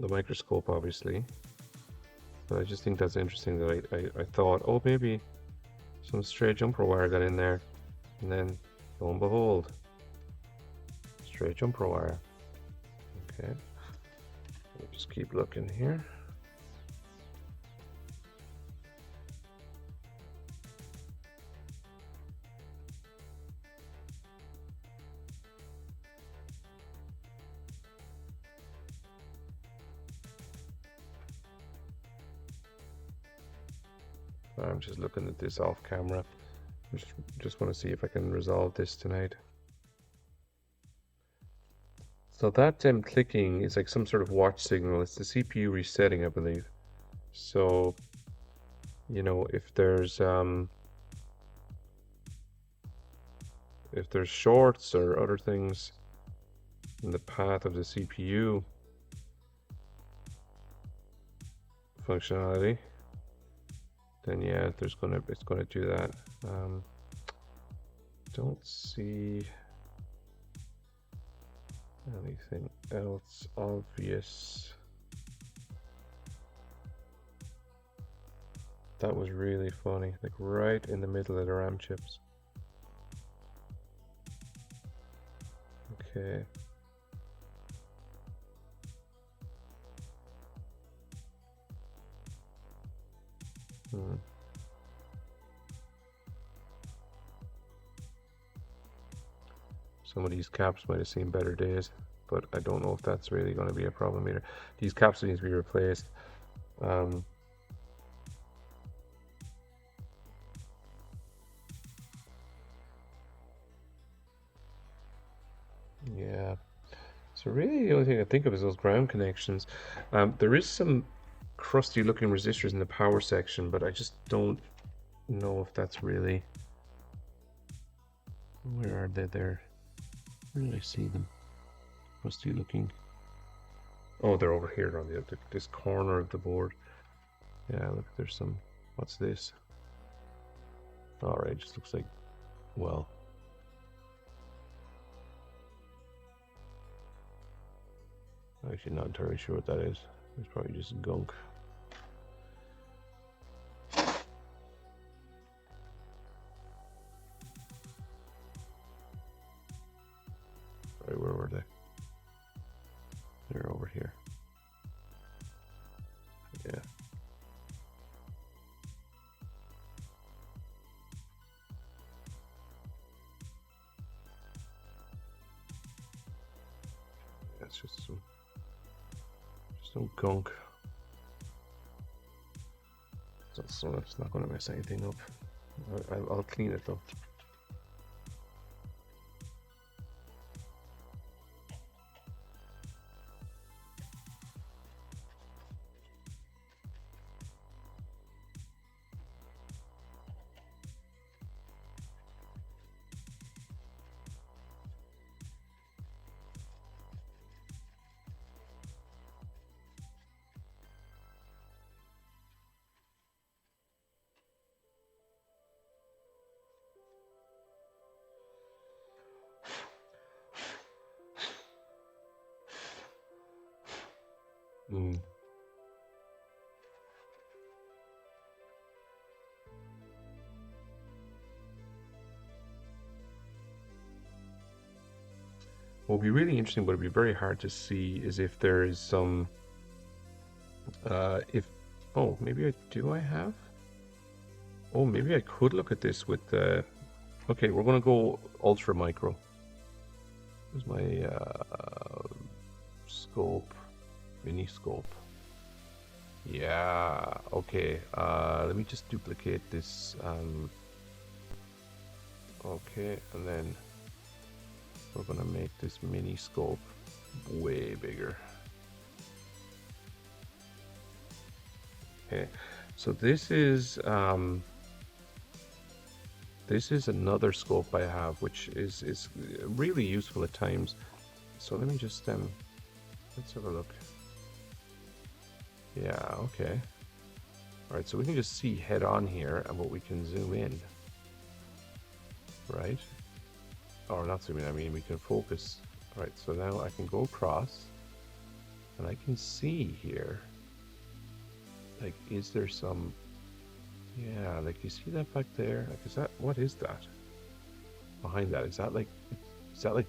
microscope, obviously. But I just think that's interesting that I thought, oh, maybe some stray jumper wire got in there, and then lo and behold, stray jumper wire. Okay, let me just keep looking here. I'm just looking at this off camera. Just want to see if I can resolve this tonight. So that clicking is like some sort of watch signal. It's the CPU resetting, I believe. So, you know, if there's shorts or other things in the path of the CPU functionality, then yeah, it's gonna do that. Don't see anything else obvious. That was really funny, like right in the middle of the RAM chips. Okay. Some of these caps might have seen better days, but I don't know if that's really going to be a problem either. These caps need to be replaced. Yeah. So really the only thing I think of is those ground connections. There is some crusty looking resistors in the power section, but I just don't know if that's really... Where are they there? Where did I see them? Crusty looking. Oh, they're over here on this corner of the board. Yeah, look, there's some... What's this? Alright, just looks like... Well... I'm actually not entirely sure what that is. It's probably just gunk. Sorry, where were they? They're over here. Yeah. That's just some gunk. So that's not going to mess anything up. I'll clean it though. What would be really interesting, but it'd be very hard to see, is if there is some, oh, maybe I have? Oh, maybe I could look at this with the, okay, we're gonna go ultra micro. Where's my scope, mini scope? Yeah, okay, let me just duplicate this, okay, and then we're gonna make this mini scope way bigger. Okay, so this is this is another scope I have, which is really useful at times. So let me just let's have a look. Yeah, okay. All right, so we can just see head on here, and what we can zoom in, right? Or not zoom in, I mean we can focus. All right, so now I can go across, and I can see here, like, is there some, yeah, like, you see that back there? Like, is that, what is that behind that? Is that like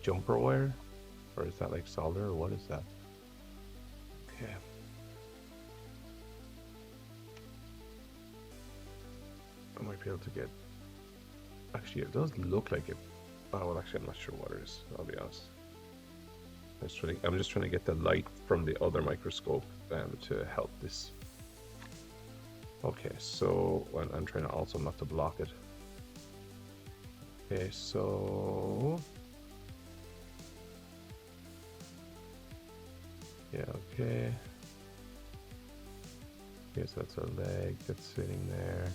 jumper wire? Or is that like solder, or what is that? Okay. I might be able to get, actually it does look like it. Oh, well, actually I'm not sure what it is, I'll be honest. I'm just trying to get the light from the other microscope to help this. Okay, so I'm trying to also not to block it. Okay, so yeah, okay. Okay, so that's a leg that's sitting there.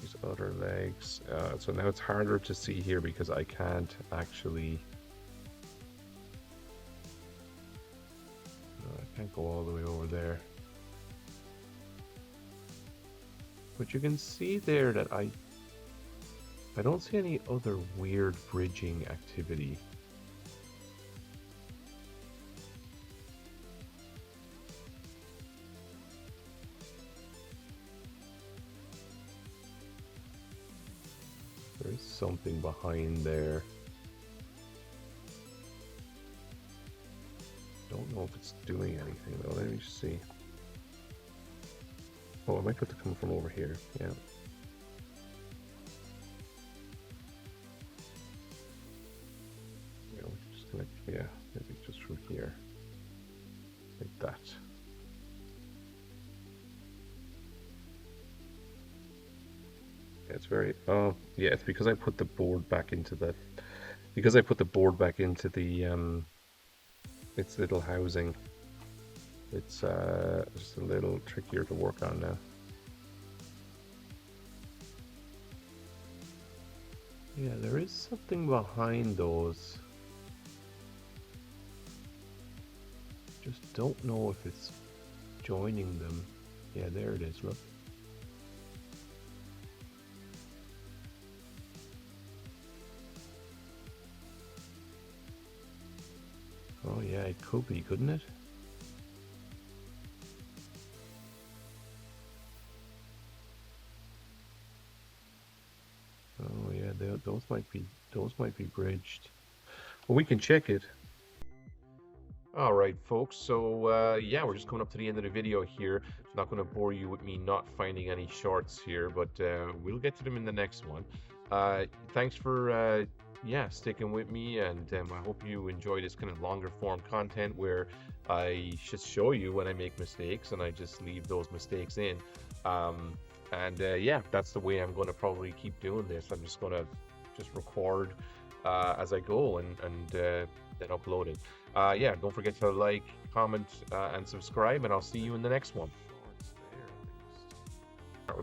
These other legs. So now it's harder to see here because I can't actually. No, I can't go all the way over there. But you can see there that I don't see any other weird bridging activity. There's something behind there. Don't know if it's doing anything though. Let me just see. Oh, I might have to come from over here. Yeah. Yeah, we're just gonna, yeah, maybe just from here. Like that. It's very, oh yeah, it's because I put the board back into the, its little housing. It's just a little trickier to work on now. Yeah, there is something behind those. Just don't know if it's joining them. Yeah, there it is, look. Oh yeah, it could be, couldn't it? Oh yeah, those might be bridged. Well, we can check it. All right, folks. So yeah, we're just coming up to the end of the video here. I'm not going to bore you with me not finding any shorts here, but we'll get to them in the next one. Thanks for yeah, sticking with me, and I hope you enjoy this kind of longer form content where I just show you when I make mistakes and I just leave those mistakes in. Yeah, that's the way I'm going to probably keep doing this. I'm just going to record as I go and then upload it. Yeah, don't forget to like, comment, and subscribe, and I'll see you in the next one.